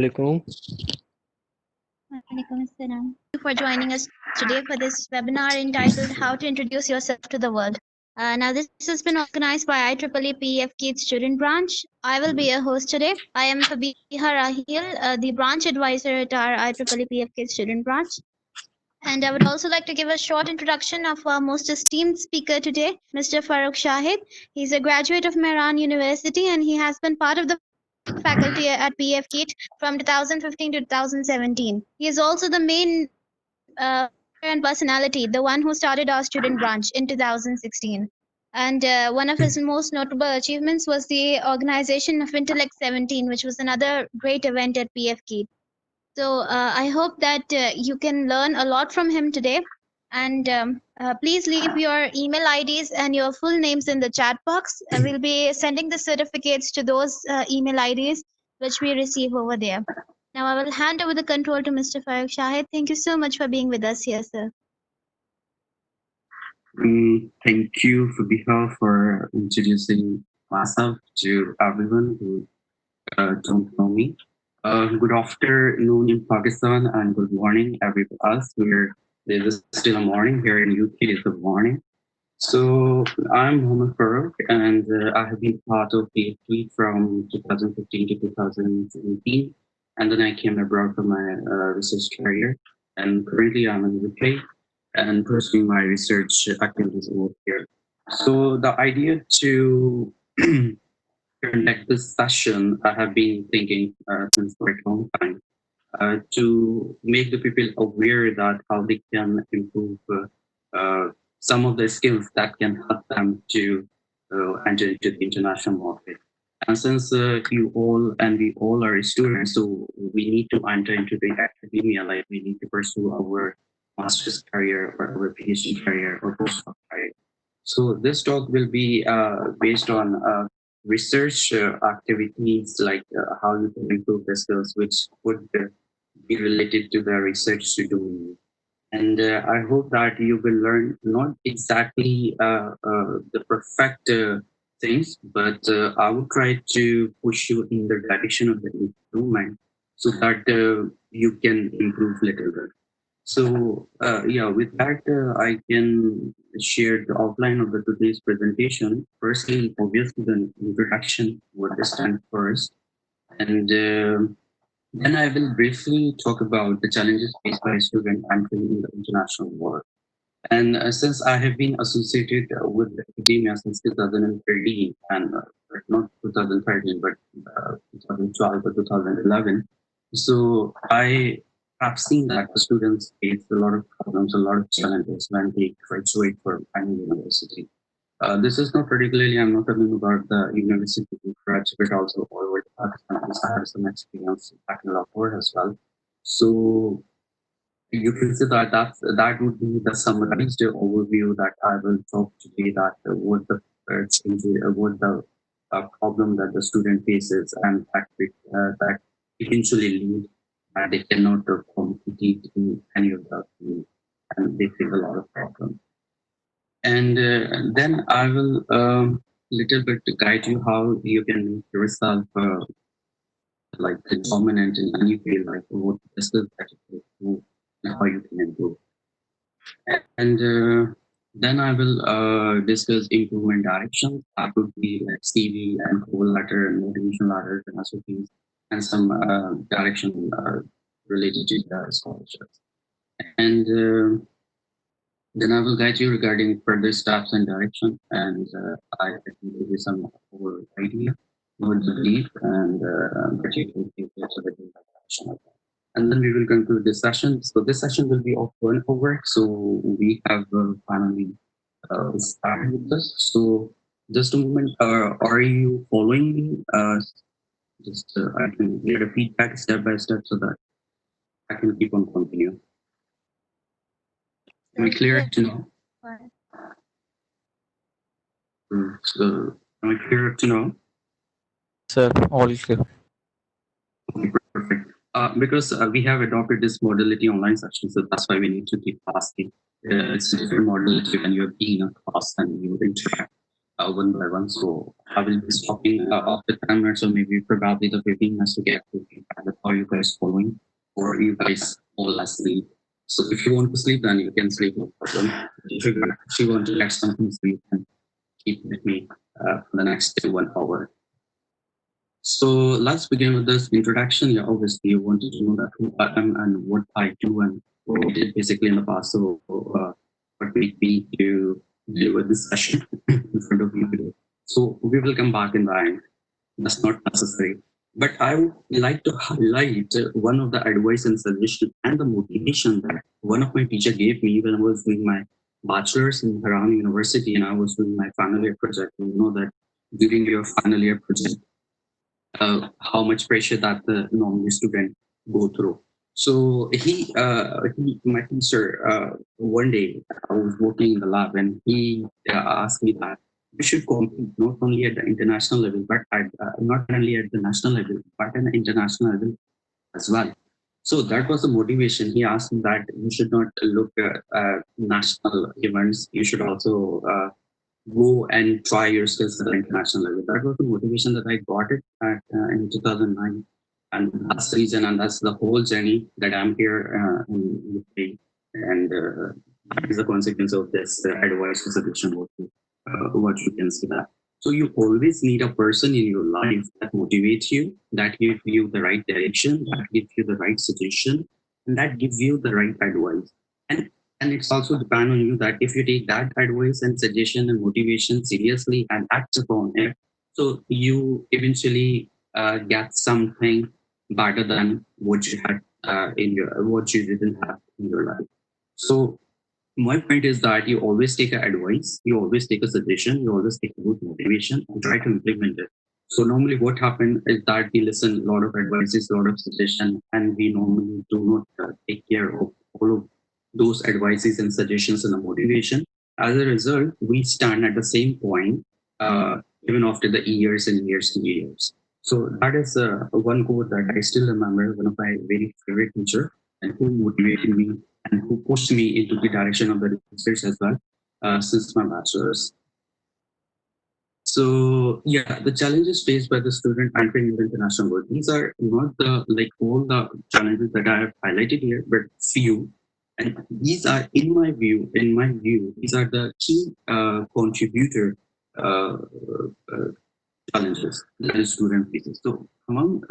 Alaikum. Walaikum assalam. Thank you for joining us today for this webinar entitled How to Introduce Yourself to the World. Now, this has been organized by IEEE PAF-KIET Student Branch. I will be your host today. I am Fabiha Rahil, the branch advisor at our IEEE PAF-KIET Student Branch. And I would also like to give a short introduction of our most esteemed speaker today, Mr. Farrukh Shahid. He's a graduate of Mehran University and he has been part of the faculty at PAF-KIET from 2015 to 2017. He is also the main and personality, the one who started our student branch in 2016. And one of his most notable achievements was the organization of Intellect 17, which was another great event at PAF-KIET. So I hope that you can learn a lot from him today. And please leave your email IDs and your full names in the chat box. We'll be sending the certificates to those email IDs which we receive over there. Now I will hand over the control to Mr. Farrukh Shahid. Thank you so much for being with us here, sir. Thank you, Fabiha, for introducing myself to everyone who don't know me. Good afternoon in Pakistan and good morning, everyone else. It is still a morning here in UK. It's the morning. So I'm Mohammed Farrukh, and I have been part of PAF-KIET from 2015 to 2017, and then I came abroad for my research career. And currently, I'm in UK and pursuing my research activities over here. So the idea to conduct this session, I have been thinking since quite a long time to make the people aware that how they can improve some of the skills that can help them to enter into the international market. And since you all and we all are students, so we need to enter into the academia, like we need to pursue our master's career or our PhD career or postdoc career. So this talk will be based on research activities, like how you can improve the skills which would be related to the research you do. And I hope that you will learn not exactly the perfect things, but I will try to push you in the direction of the improvement so that you can improve little bit. So yeah, with that, I can share the outline of the today's presentation. Firstly, obviously, the introduction would stand first, and then I will briefly talk about the challenges faced by students entering in the international world. And since I have been associated with academia since 2013, and not 2013, but 2012 or 2011, so I have seen that the students face a lot of problems, a lot of challenges when they graduate from any university. This is not particularly, I'm not talking about the university graduate also all over Pakistan, because I have some experience back in Lahore as well. So you can see that that would be the summarized overview that I will talk today, that what the what the problem that the student faces, and that eventually lead and they cannot compete in any of the field, and they face a lot of problems. And then I will little bit to guide you how you can make yourself like dominant in any field, like what the skills that you can and how you can improve. And then I will discuss improvement directions. That would be like CV and cover letter and motivation letters and SOPs, and some direction related to the scholarships. And then I will guide you regarding further steps and direction, and I can give you some overall idea, what to believe, and what you can think so that you have action of that. And then we will conclude this session. So this session will be of 1 hour. So we have finally started with this. So just a moment, are you following me? Just I can get a feedback step by step so that I can keep on continuing. Am I clear to know? So am I clear to know? Sir, all clear. Okay, perfect. Because we have adopted this modality online session, so that's why we need to keep asking. It's a different modality when you're being a class and you interact one by one. So I will be stopping after 10 minutes, or maybe probably the 15 minutes to get to feedback. habit are you guys following, or you guys fall asleep? So if you want to sleep, then you can sleep, no problem. If you want to get something sleep, then keep with me for the next 1 hour. So let's begin with this introduction. Yeah, obviously you wanted to know that who I am and what I do and what I did basically in the past. So what made me to deal with this session in front of you today. So we will come back in the end. That's not necessary. But I would like to highlight one of the advice and suggestion and the motivation that one of my teacher gave me when I was doing my bachelor's in Haran University and I was doing my final year project. You know that during your final year project, how much pressure that the normal student go through. So my teacher, one day I was working in the lab and he asked me that we should compete not only at the international level, but not only at the national level, but at the international level as well. So that was the motivation. He asked me that you should not look at national events. You should also go and try your skills at the international level. That was the motivation that I got it at, in 2009. And that's the reason, and that's the whole journey that I'm here in UK. And that is the consequence of this advice or suggestion, what you can see that. So you always need a person in your life that motivates you, that gives you the right direction, that gives you the right suggestion, and that gives you the right advice. And and it's also depend on you that if you take that advice and suggestion and motivation seriously and act upon it, so you eventually get something better than what you had in your what you didn't have in your life. So my point is that you always take a advice, you always take a suggestion, you always take a good motivation and try to implement it. So normally what happens is that we listen a lot of advices, a lot of suggestion, and we normally do not take care of all of those advices and suggestions and the motivation. As a result, we stand at the same point even after the years and years and years. So that is one quote that I still remember, one of my very favorite teacher and who motivated me and who pushed me into the direction of the research as well since my bachelor's. So yeah, the challenges faced by the student entering into international world. These are not the like all the challenges that I have highlighted here, but few. And these are, in my view, these are the key contributor uh, challenges that a student faces. So among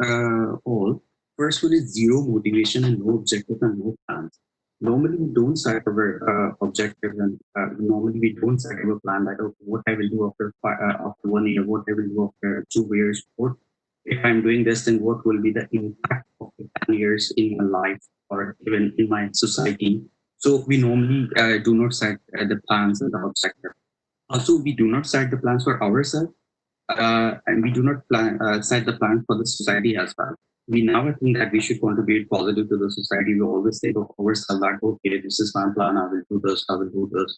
all, first one is zero motivation and no objective and no plans. Normally we don't set our objectives and normally we don't set our plan that okay, what I will do after 1 year, what I will do after 2 years, what if I'm doing this, then what will be the impact of the 10 years in my life or even in my society. So we normally do not set the plans and the objectives. Also, we do not set the plans for ourselves and we do not set the plan for the society as well. We never think that we should contribute positive to the society. We always think of ourselves that, okay, this is my plan, I will do this, I will do this,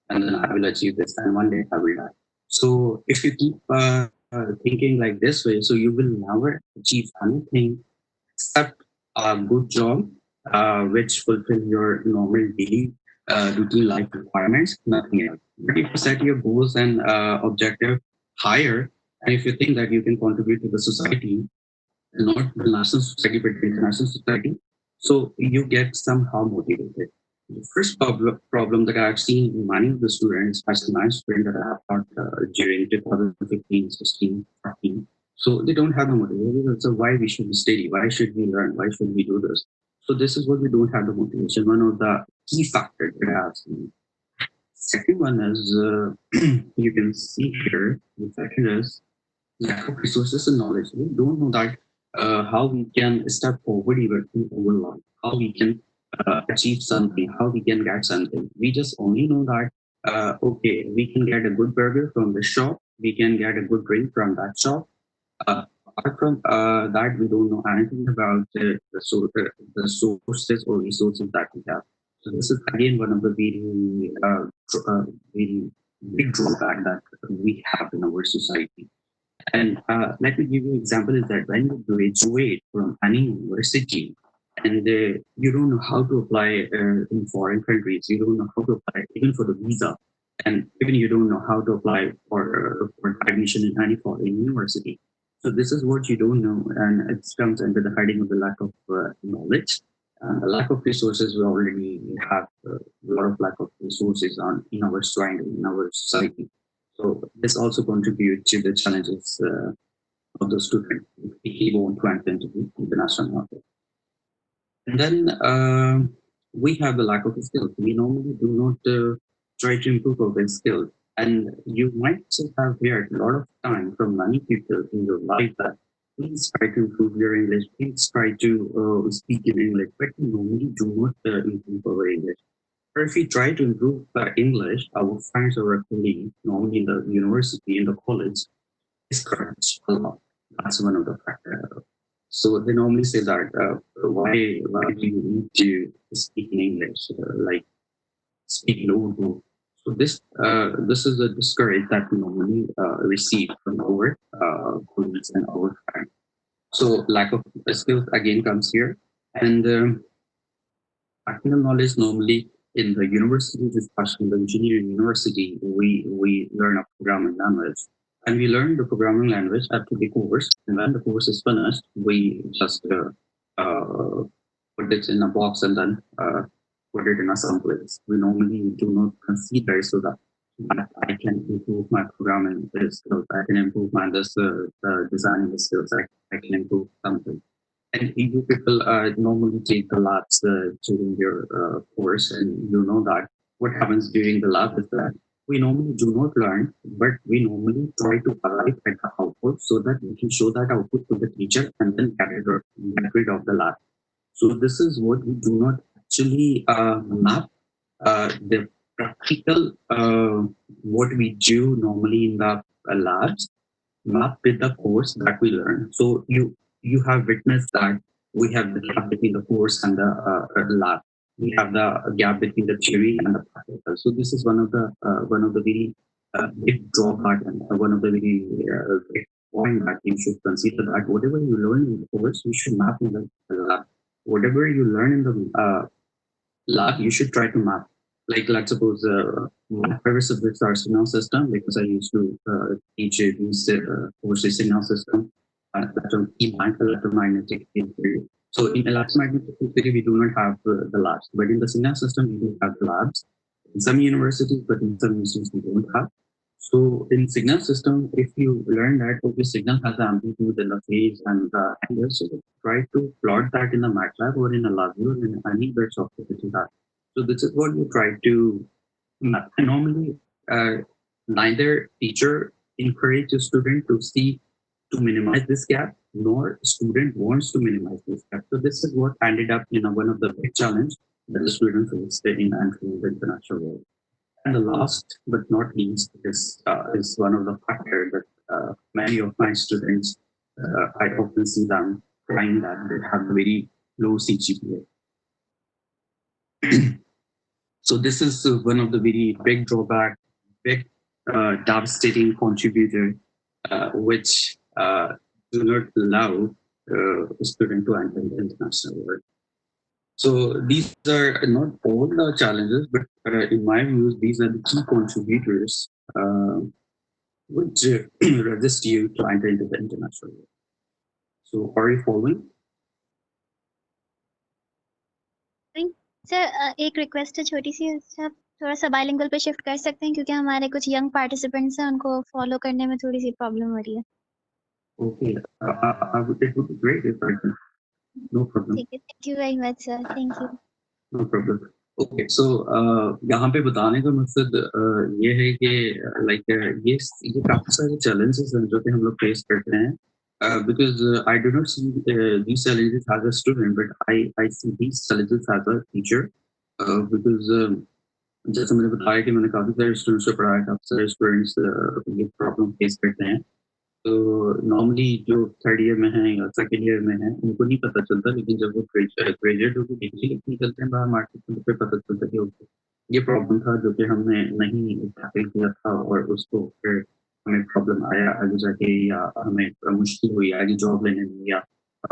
and then I will achieve this, and one day I will die. So if you keep thinking like this way, so you will never achieve anything except a good job, which fulfill your normal daily routine life requirements, nothing else. But if you set your goals and objective higher, and if you think that you can contribute to the society, not the national society, but the international society, so you get somehow motivated. The first problem that I've seen in many of the students, especially my students that I have taught during 2015, 16, 14, so they don't have the motivation. So why we should study? Why should we learn? Why should we do this? So this is what we don't have the motivation. One of the key factors that I have seen. Second one is you can see here. The second is lack of resources and knowledge. We don't know that how we can step forward even in our life, how we can achieve something, how we can get something. We just only know that okay, we can get a good burger from the shop, we can get a good drink from that shop. Apart from that, we don't know anything about the sources or resources that we have. So this is again one of the very big drawback that we have in our society. And let me give you an example is that when you graduate from any university and you don't know how to apply in foreign countries, you don't know how to apply even for the visa, and even you don't know how to apply for admission in any foreign university. So this is what you don't know, and it comes under the heading of the lack of knowledge. And the lack of resources, we already have a lot of lack of resources on in our surrounding, in our society. So this also contributes to the challenges of the student if he want to enter into the international market. And then we have the lack of skills. We normally do not try to improve our skills. And you might have heard a lot of time from many people in your life that please try to improve your English, please try to speak in English, but we normally do not improve our English. Or if we try to improve English, our friends or our colleagues, normally in the university, in the college, discourage a lot. That's one of the factors. So they normally say that why do you need to speak in English, like speak low. So this is a discourage that we normally receive from our colleagues and our friends. So lack of skills again comes here, and practical knowledge normally in the university, especially the engineering university, we learn a programming language. And we learn the programming language after the course. And when the course is finished, we just put it in a box and then put it in a someplace. We normally do not consider so that I can improve my programming skills. I can improve my designing skills. I can improve something. And you people normally take the labs during your course, and you know that what happens during the lab is that we normally do not learn, but we normally try to arrive at the output so that we can show that output to the teacher and then get rid of the lab. So this is what we do not actually map the practical what we do normally in the labs map with the course that we learn. So you have witnessed that we have the gap between the course and the lab. We have the gap between the theory and the practical. So this is one of the very big drawback and one of the very big point that you should consider that whatever you learn in the course, you should map in the lab. Whatever you learn in the lab, you should try to map. Like let's suppose my favorite subjects are signal system because I used to teach these courses signal system, electromagnetic field theory. So in electromagnetic field theory, we do not have the labs, but in the signal system, we do have the labs. In some universities, but in some universities, we don't have. So in signal system, if you learn that okay, signal has the amplitude and the phase and the angle, so try to plot that in a MATLAB or in a LabVIEW or in any other software that you have. So this is what you try to map. And normally, neither teacher encourage a student to see to minimize this gap, nor student wants to minimize this gap. So this is what ended up in one of the big challenge that the student faced in entering the international world. And the last but not least is one of the factors that many of my students, I often see them crying that they have very low CGPA. So this is one of the very big drawback, big devastating contributor, which do not allow a student to enter the international world. So these are not all the challenges, but in my views, these are the key contributors which resist you to enter into the international world. So are you following? Sir एक request है छोटी सी, आप थोड़ा सा bilingual पे shift कर सकते हैं क्योंकि हमारे कुछ यंग पार्टिसिपेंट्स हैं, उनको फॉलो करने में थोड़ी सी प्रॉब्लम हो रही है. Okay, it would be great if I can. No problem. ठीक है, thank you very much sir, thank you. No problem. Okay, so यहाँ पे बताने का मकसद ये है कि like ये काफी सारे challenges हैं जो कि हम लोग face करते हैं. Because I do not see these challenges as a student, but I see these challenges as a teacher. Because जैसे मैंने बताया कि मैंने काफी सारे स्टूडेंट्स को पढ़ाया, काफी सारे स्टूडेंट्स ये प्रॉब्लम फेस करते हैं. तो नॉर्मली जो थर्ड ईयर में है या सेकेंड ईयर में है उनको नहीं पता चलता, लेकिन जब वो ग्रेजुएट होकर डिग्री लिख निकलते हैं बाहर मार्केट में, तो फिर पता चलता है कि ये प्रॉब्लम था जो कि हमने नहीं टैकल किया था और उसको फिर हमें प्रॉब्लम आया आगे जाके, या हमें मुश्किल हुई आगे जॉब लेने में या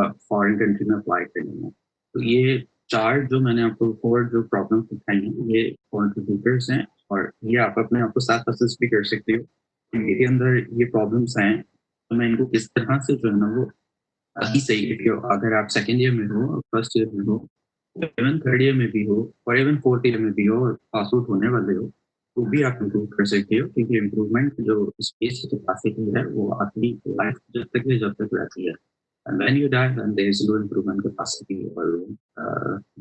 फॉरेन कंट्री में अप्लाई करने में. तो ये चार जो मैंने आपको 4 जो प्रॉब्लम दिखाई हैं ये कॉन्ट्रीब्यूटर्स हैं, और ये आप अपने आप को सेल्फ असेस भी कर सकते हो कि मेरे अंदर ये प्रॉब्लम्स हैं तो मैं इनको किस तरह से जो है ना वो अभी से ही, अगर आप सेकंड ईयर में हो, फर्स्ट ईयर में हो, इवन थर्ड ईयर में भी हो और इवन फोर्थ ईयर में भी हो और पास आउट होने वाले हो, तो भी आप इम्प्रूव कर सकते हो, क्योंकि इम्प्रूवमेंट जो स्पेस कैपेसिटी है वो आपकी लाइफ जब तक रहती है। And when you die, then there is no improvement capacity or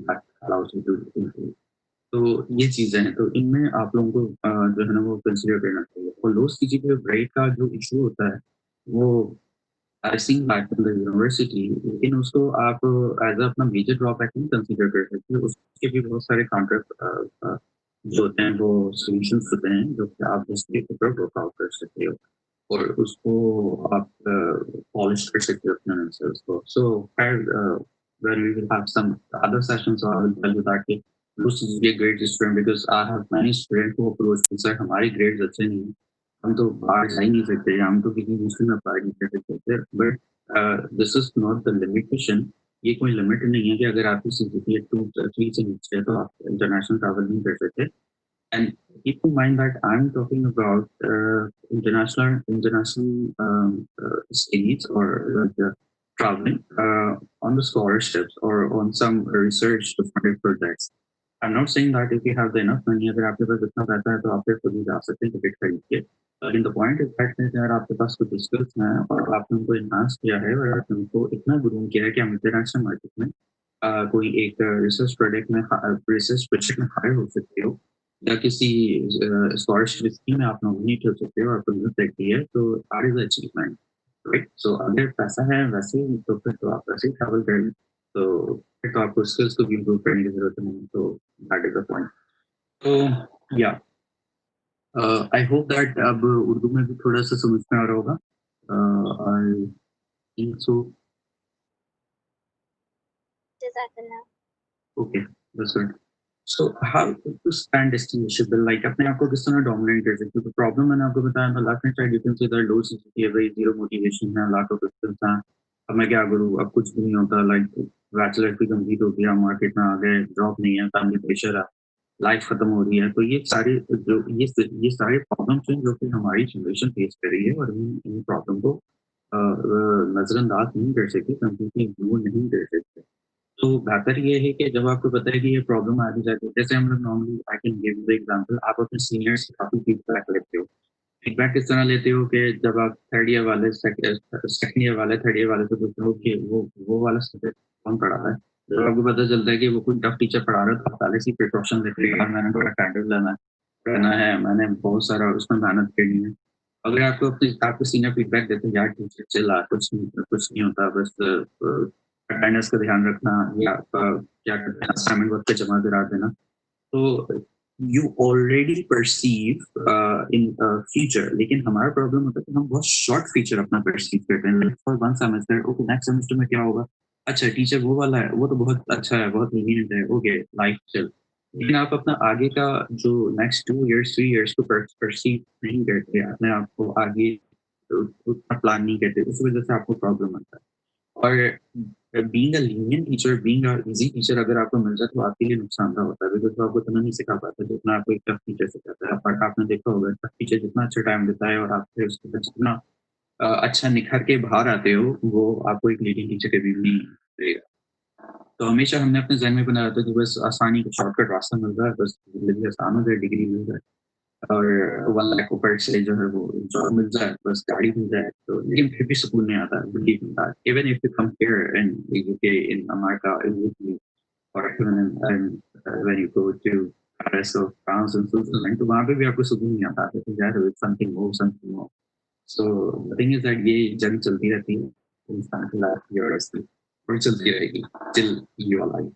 that allows you to improve. तो ये चीजें हैं, तो इनमें आप लोगों को जो है ना वो कंसिडर करना चाहिए। और लो सीजीपीए ब्रेक का जो इशू होता है वो I seen back in the university, लेकिन उसको आप एज अपना मेजर ड्रॉबैक नहीं कंसीडर कर सकते। उसके भी बहुत सारे काउंटर जो होते हैं वो सॉल्यूशंस होते हैं जो कि आप उसके ऊपर वर्कआउट कर सकते हो और उसको आप पॉलिश कर सकते हो अपने आंसर्स को। सो when we will have some other sessions, so I will tell you that this is be a great student because I have many students who approach me, sir हमारी grades अच्छे नहीं हैं, हम तो बाहर जा ही नहीं सकते, हम तो किसी दूसरे में अप्लाई नहीं कर सकते। But this is not the limitation. ये कोई लिमिट नहीं है कि अगर आपकी सीजीपीए 2-3 से नीचे है तो आप इंटरनेशनल ट्रैवल नहीं कर सकते। And keep in mind that I'm talking about international studies or traveling on the scholarships or on some research funded projects. I'm not saying that if you have the enough money, अगर आपके पास इतना पैसा है तो आप फिर खुद ही जा सकते हैं टिकट खरीद के। लेकिन द पॉइंट इज दैट अगर आपके पास कुछ स्किल्स हैं और आपने उनको इन्हांस किया है और आपने उनको इतना ग्रूम किया है कि हम इंटरनेशनल मार्केट में कोई एक रिसर्च प्रोजेक्ट में हायर हो सकते हो या किसी स्कॉलरशिप स्कीम में आप नॉमिनेट हो सकते हो और आपको सकती है, तो दैट इज अचीवमेंट, राइट। सो अगर पैसा है वैसे तो फिर तो आप वैसे ही ट्रैवल करें, तो फिर तो आपको स्किल्स को भी इम्प्रूव करने की जरूरत नहीं। तो दैट इज द पॉइंट। तो या आई होप दैट अब उर्दू में भी थोड़ा सा समझ में आ रहा होगा। I think so. Okay, that's good. So how to stand distinguishable, like अपने आप को किस तरह डोमिनेट कर सकते हो। तो प्रॉब्लम मैंने आपको बताया था last time, you can see that low CGPA, very zero motivation है, लॉट ऑफ डिस्टेंस है, अब मैं क्या करूँ, अब कुछ भी नहीं होता, लाइक बैचलर भी कंप्लीट हो गया, मार्केट में आ गए, जॉब नहीं है, फैमिली प्रेशर है, लाइफ खत्म हो रही है। तो ये सारे जो ये सारे प्रॉब्लम्स हैं जो कि हमारी जनरेशन फेस कर रही है और हम इन प्रॉब्लम को नजरअंदाज नहीं कर सकते, कंप्लीटली इग्नोर नहीं कर सकते। तो बेहतर ये है कि जब आपको पता है कि ये प्रॉब्लम आ भी जाती है, जैसे हम लोग normally, I can give the example, आप अपने सीनियर्स से काफी फीडबैक लेते हो। फीडबैक किस तरह लेते हो कि जब आप थर्ड ईयर वाले सेकंड ईयर वाले थर्ड ईयर वाले से पूछते हो कि वो वाला सब्जेक्ट कौन पढ़ा रहा है, जब आपको पता चलता है कि वो कोई टफ टीचर पढ़ा रहा है तो आप पहले से प्रिकॉशन लेते हो, यार मैंने थोड़ा अटेंडेंस लेना है, मैंने बहुत सारा उसमें मेहनत करनी है। अगर आपको सीनियर फीडबैक देते हैं, यार टीचर चिल्ला, कुछ नहीं होता, बस अटेंडेंस का ध्यान रखना या क्या करते हैं असाइनमेंट वक्त पे जमा करा देना, तो you already perceive in future. लेकिन हमारा प्रॉब्लम होता है कि हम बहुत शॉर्ट फ्यूचर अपना परसीव करते हैं, like for one semester, okay next semester में क्या होगा, अच्छा टीचर वो वाला है, वो तो बहुत अच्छा है, बहुत लीनियंट है, ओके लाइफ चल। लेकिन आप अपना आगे का जो नेक्स्ट 2 इयर्स 3 इयर्स को परसीव नहीं करते, अपने आप को आगे उतना प्लान नहीं करते, उस वजह से आपको प्रॉब्लम आता है। और being a lenient teacher, being a easy teacher अगर आपको मिल जाए तो आपके लिए नुकसानदायक होता है, बिकॉज वो आपको इतना नहीं सिखा पाता जितना आपको एक टफ टीचर सिखाता है। बट आपने देखा होगा टफ टीचर जितना अच्छा टाइम देता है और आप फिर उसके बाद जितना अच्छा निखर के बाहर आते हो, वो आपको एक लीडिंग टीचर कभी भी नहीं देगा। तो हमेशा हमने अपने जहन में बनाया था कि बस आसानी का शॉर्टकट रास्ता मिल रहा है, बस जिंदगी आसान हो जाए, डिग्री मिल जाए और 1 लाख ऊपर से जो है वो जॉब मिल जाए, बस गाड़ी मिल जाए, तो लेकिन फिर भी सुकून नहीं आता। Believe me that even if you come here in UK, in America, in UK, और even in when you go to Paris और फ्रांस एंड स्विट्जरलैंड, तो वहाँ पे भी आपको सुकून नहीं आता है कि यार something more, something more. So the thing is that ये जंग चलती रहती है इंसान की लाइफ की, और चलती रहेगी टिल यू आर लाइफ।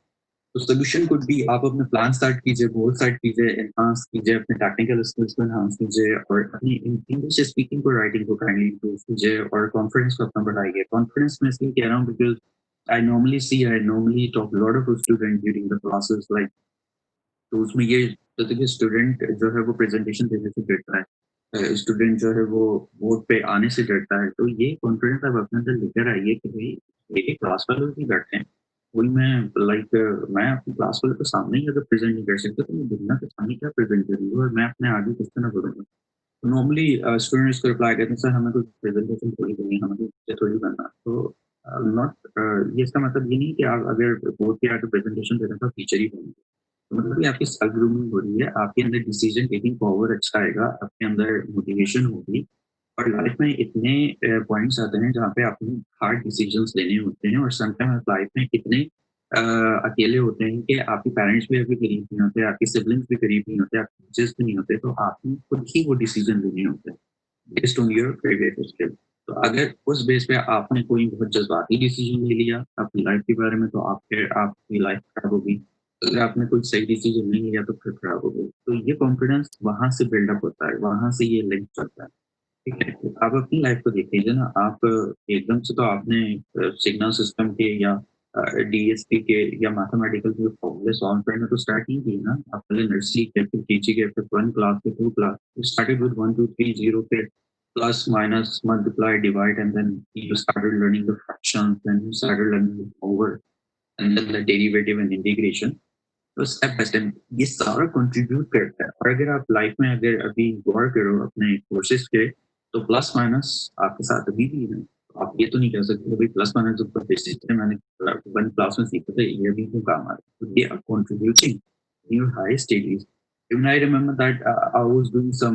तो सोल्यूशन कुड बी, आप अपने प्लान स्टार्ट कीजिए, गोल सेट कीजिए, एनहांस कीजिए अपने टेक्निकल स्किल्स को, एनहांस कीजिए और अपनी इंग्लिश स्पीकिंग को, राइटिंग को काइंडली इंप्रूव कीजिए और कॉन्फिडेंस को अपना बढ़ाइए। कॉन्फिडेंस में इसलिए कह रहा हूँ because I normally talk lot of student during the classes, like तो उसमें ये होता है कि स्टूडेंट जो है वो प्रेजेंटेशन देने से डरता है, स्टूडेंट जो है वो बोर्ड पे आने से डरता है। तो ये कॉन्फिडेंस आप अपने अंदर लेकर आइए कि भाई मेरे क्लास वाले भी डरते हैं, वही मैं, लाइक मैं अपनी क्लास वाले के सामने ही अगर प्रेजेंट नहीं कर सकता तो मैं दुनिया के सामने क्या प्रेजेंट करूंगा और मैं अपने आगे किस तरह करूंगा। नॉर्मली स्टूडेंट्स को रिप्लाई करते हैं सर हमें कोई प्रेजेंटेशन थोड़ी करनी है, हमें कोई थोड़ी करना है। तो नॉट ये इसका मतलब ये नहीं कि आप अगर बोर्ड के आगे प्रेजेंटेशन दे रहे हैं तो टीचर ही बनेंगे। तो मतलब ये आपकी सेल्फ ग्रूमिंग हो रही है, आपके अंदर डिसीजन टेकिंग पावर अच्छा आएगा, आपके अंदर मोटिवेशन होगी। और लाइफ में इतने पॉइंट्स आते हैं जहाँ पे आपको हार्ड डिसीजंस लेने होते हैं, और समटाइम आप लाइफ में इतने अकेले होते हैं कि आपके पेरेंट्स भी आपके करीब नहीं होते, आपके सिबलिंग्स भी करीब नहीं होते, आपके टीचर्स भी नहीं होते, तो आपको खुद ही वो डिसीजन लेने होते हैं based on your previous skill. तो अगर उस बेस पे आपने कोई बहुत जज्बाती डिसीजन ले लिया अपनी लाइफ के बारे में, तो आपकी लाइफ खराब होगी। अगर आपने कोई सही डिसीजन नहीं लिया तो फिर खराब होगी। तो ये कॉन्फिडेंस वहां से बिल्डअप होता है, वहां से ये लिंक चलता है। ठीक है, तो आप अपनी लाइफ को देख लीजिए ना। आप एकदम से तो आपने सिग्नल सिस्टम के या डीएसपी के या मैथमेटिकल के फॉर्मूले सॉल्व करना तो स्टार्ट नहीं किए ना। आप पहले नर्सरी के, फिर केजी के, फिर 1 क्लास के, 2 क्लास, स्टार्टेड विद 1 2 3 0, फिर plus minus multiply divide, and then you started learning the fractions, then you started learning the over, and then the derivative and integration। तो स्टेप बाय स्टेप ये सारा contribute करता है। और अगर आप लाइफ में अगर अभी गौर करो अपने कोर्सेज पे, तो प्लस माइनस आपके साथ अभी भी है। आप ये तो नहीं कह सकते भाई प्लस माइनस ऊपर बेसिस है, मैंने 1 क्लास में सीखा था, ये अभी क्यों काम आ रहा है। तो they are contributing in your higher studies. Even I remember that I was doing some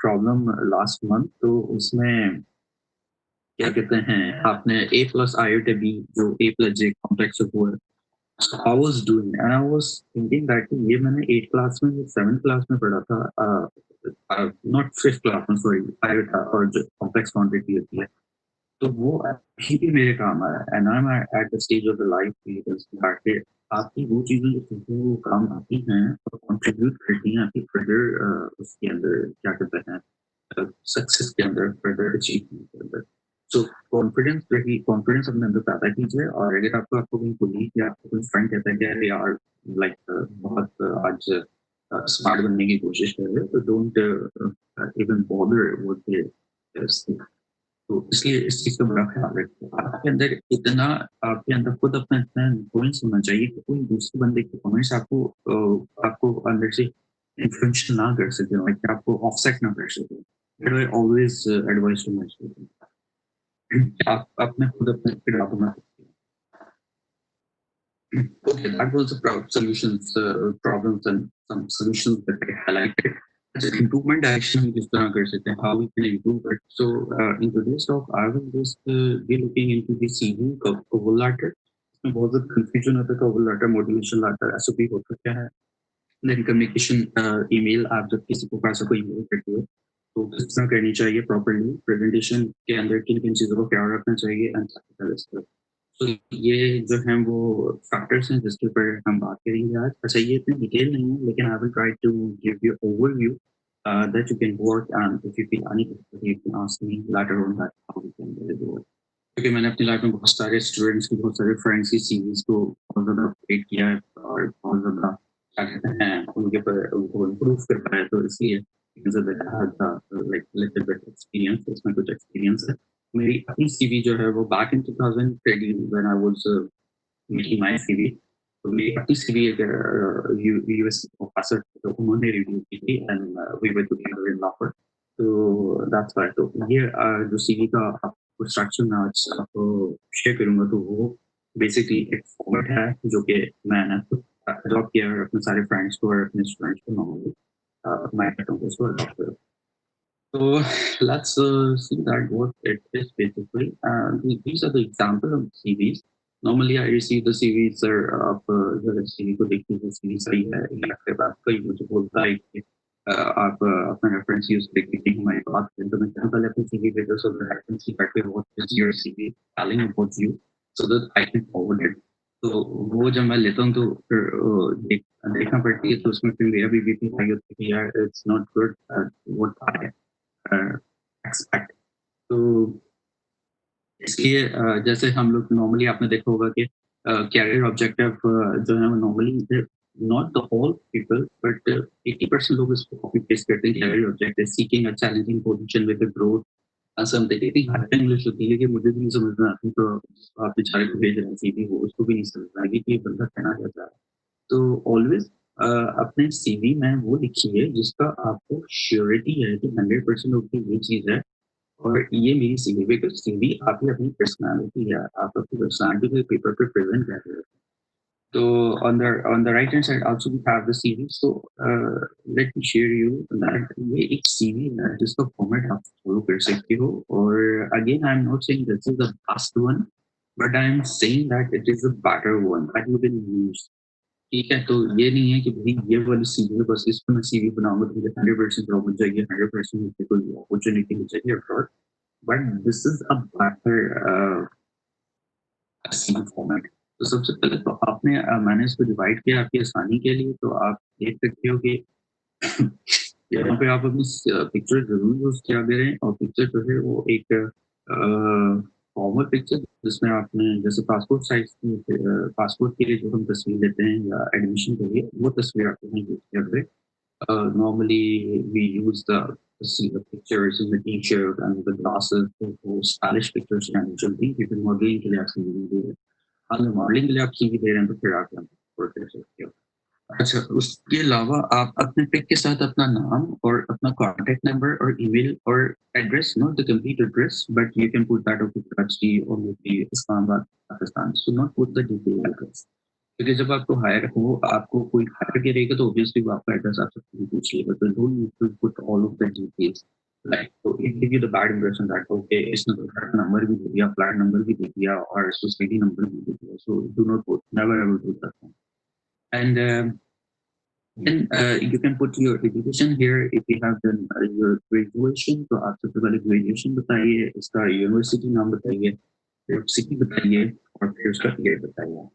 problem last month, तो उसमें क्या कहते हैं, आपने a plus iota b जो a plus j कॉम्प्लेक्स हुआ है। So I was doing and I was thinking that ये मैंने 8 क्लास में 7 क्लास में पढ़ा था, नॉट 5th क्लास में, सॉरी, आयोटा और जो कॉम्प्लेक्स क्वांटिटी होती है। तो वो अभी भी मेरे काम आया। And I am at the stage of the life आपकी वो चीजें जो सीखने वो काम आती हैं और कंट्रीब्यूट करती हैं आपकी फर्दर उसके अंदर क्या कहते हैं सक्सेस के अंदर, फर्दर अचीवमेंट के अंदर। सो कॉन्फिडेंस रही, कॉन्फिडेंस अपने अंदर पैदा कीजिए। और अगर आपको कोई कोलीग या आपको कोई फ्रेंड कहता है कि अरे यार लाइक बहुत आज स्मार्ट बनने की कोशिश कर रहे हो, तो don't even bother what they. तो इसलिए इस चीज का बड़ा ख्याल रखिए। आपके अंदर इतना, आपके अंदर खुद अपना इतना इन्फ्लुएंस होना चाहिए कि कोई दूसरे बंदे के कमेंट्स आपको अंदर से इन्फ्लुएंस ना कर सके, लाइक आपको ऑफसेट ना कर सके। That I always advise to my student, आप अपने खुद अपने खिलाफ होना। Okay, that was the solutions, problems and some solutions that I highlighted. As an improvement direction हम किस तरह कर सकते हैं, how we can improve it. So in today's talk, I will just be looking into the CV cover letter. इसमें बहुत ज़्यादा confusion होता है, cover letter, motivation letter, SOP होता क्या है। Then communication, email, आप जब किसी को पैसा को email करते हो तो किस तरह करनी चाहिए प्रॉपरली, प्रेजेंटेशन के अंदर किन किन चीज़ों को ख्याल रखना चाहिए, एंड तो ये जो हैं वो फैक्टर्स हैं जिसके ऊपर हम बात करेंगे आज। अच्छा, ये इतनी डिटेल नहीं है, लेकिन I will try to give you overview that you can work, and if you feel any difficulty you can ask me later on that how we can get it over. क्योंकि मैंने अपनी life में बहुत सारे students की, बहुत सारे friends की सीवीज को बहुत ज़्यादा अपडेट किया है और बहुत ज़्यादा क्या कहते हैं उनके पर उनको इम्प्रूव कर पाया, तो इसलिए लाइक लिटिल बिट एक्सपीरियंस, इसमें कुछ एक्सपीरियंस है। मेरी अपनी सीवी जो है वो back in 2013 when I was making my CV. तो मेरी अपनी सीवी एक यूएस प्रोफेसर तो उन्होंने रिव्यू की थी, and we were together in offer. तो दैट्स व्हाई। तो ये जो सीवी का आपको स्ट्रक्चर मैं आज आपको शेयर करूंगा, तो वो बेसिकली एक फॉर्मेट है जो कि मैंने अडॉप्ट किया है अपने सारे फ्रेंड्स को और अपने स्टूडेंट्स को नॉर्मली मैं कहता हूँ उसको अडॉप्ट करो। So let's see that what it is basically. These are the example of CVs. Normally, I receive the CVs of the CV को देखिए जो CV सही है या फिर आपका मुझे बोलता है कि आप अपना रेफरेंस यूज करके कि हमारी बात करें, तो मैं कहूँ पहले अपनी CV भेजो so that I can see that what is your CV telling about you so that I can forward it. तो वो जब मैं लेता हूँ तो फिर देखना पड़ती है, तो उसमें फिर मेरा भी बीपी हाई होता है कि यार it's not good what I expect. तो इसलिए जैसे हम लोग नॉर्मली आपने देखा होगा कि कैरियर ऑब्जेक्टिव जो है वो normally not the whole people but 80% लोग इसको कॉपी पेस्ट करते हैं। Career objective seeking a challenging position with growth something, इतनी हार्ड इंग्लिश होती है कि मुझे भी नहीं समझ में आती। तो आप बेचारे को भेज रहे हैं सीवी, वो उसको भी नहीं समझ में आएगी कि ये बंदा कहना क्या चाह रहा है। तो ऑलवेज अपने सीवी में वो लिखिए जिसका आपको श्योरिटी है कि 100% ओके ये चीज़ है और ये मेरी सीवी, बिकॉज सीवी आप ही अपनी पर्सनालिटी है, आप अपनी पर्सनालिटी को पेपर पे प्रेजेंट कर रहे हो. So on the right hand side also we have the CV. So let me share you that ये एक CV है जिसका format आप follow कर सकते हो. और again I'm not saying this is the best one, but I'm saying that it is a better one that you can use. ठीक है, तो ये नहीं है कि भाई ये वाली CV है बस इसको मैं CV बनाऊंगा तो मुझे 100% जॉब मिल जाएगी, 100% मुझे कोई अपॉर्चुनिटी मिल जाएगी abroad. But this is a better CV format. तो सबसे पहले तो आपने मैंने इसको डिवाइड किया आपकी आसानी के लिए. तो आप देख सकते हो कि यहाँ पे आप अपनी पिक्चर जरूर यूज किया करें. और पिक्चर जो है वो एक फॉर्मल पिक्चर जिसमें आपने जैसे पासपोर्ट साइज की पासपोर्ट के लिए जो हम तस्वीर लेते हैं या एडमिशन के लिए वो तस्वीर आपने यूज किया करें. Normally we use see the pictures in the t-shirt and the glasses for stylish pictures and जल्दी क्योंकि मॉडलिंग के लिए आप सीवी दे रहे हैं. अगर मॉडलिंग के लिए आप सीवी दे रहे हैं तो फिर आप यहाँ कर सकते हो. अच्छा, उसके अलावा आप अपने पिक के साथ अपना नाम और अपना कॉन्टेक्ट नंबर और ईमेल और address, not the complete address but you can put that of Karachi और मे Islamabad Pakistan. So not put the detail address क्योंकि जब आपको हायर हो आपको कोई हायर करेगा तो ऑब्वियसली वो आपका एड्रेस आपसे पूछ लेगा. तो don't need to put all of the details like तो it give you the bad impression that okay इसने तो फ्लैट नंबर भी दे दिया, फ्लैट नंबर भी दे दिया और सोसाइटी नंबर भी दे दिया. So do not put, never ever do that. And then you can put your education here if you have done your graduation. तो आप सबसे पहले ग्रेजुएशन बताइए, इसका यूनिवर्सिटी नाम बताइए, फिर सिटी बताइए और फिर उसका ईयर बताइए.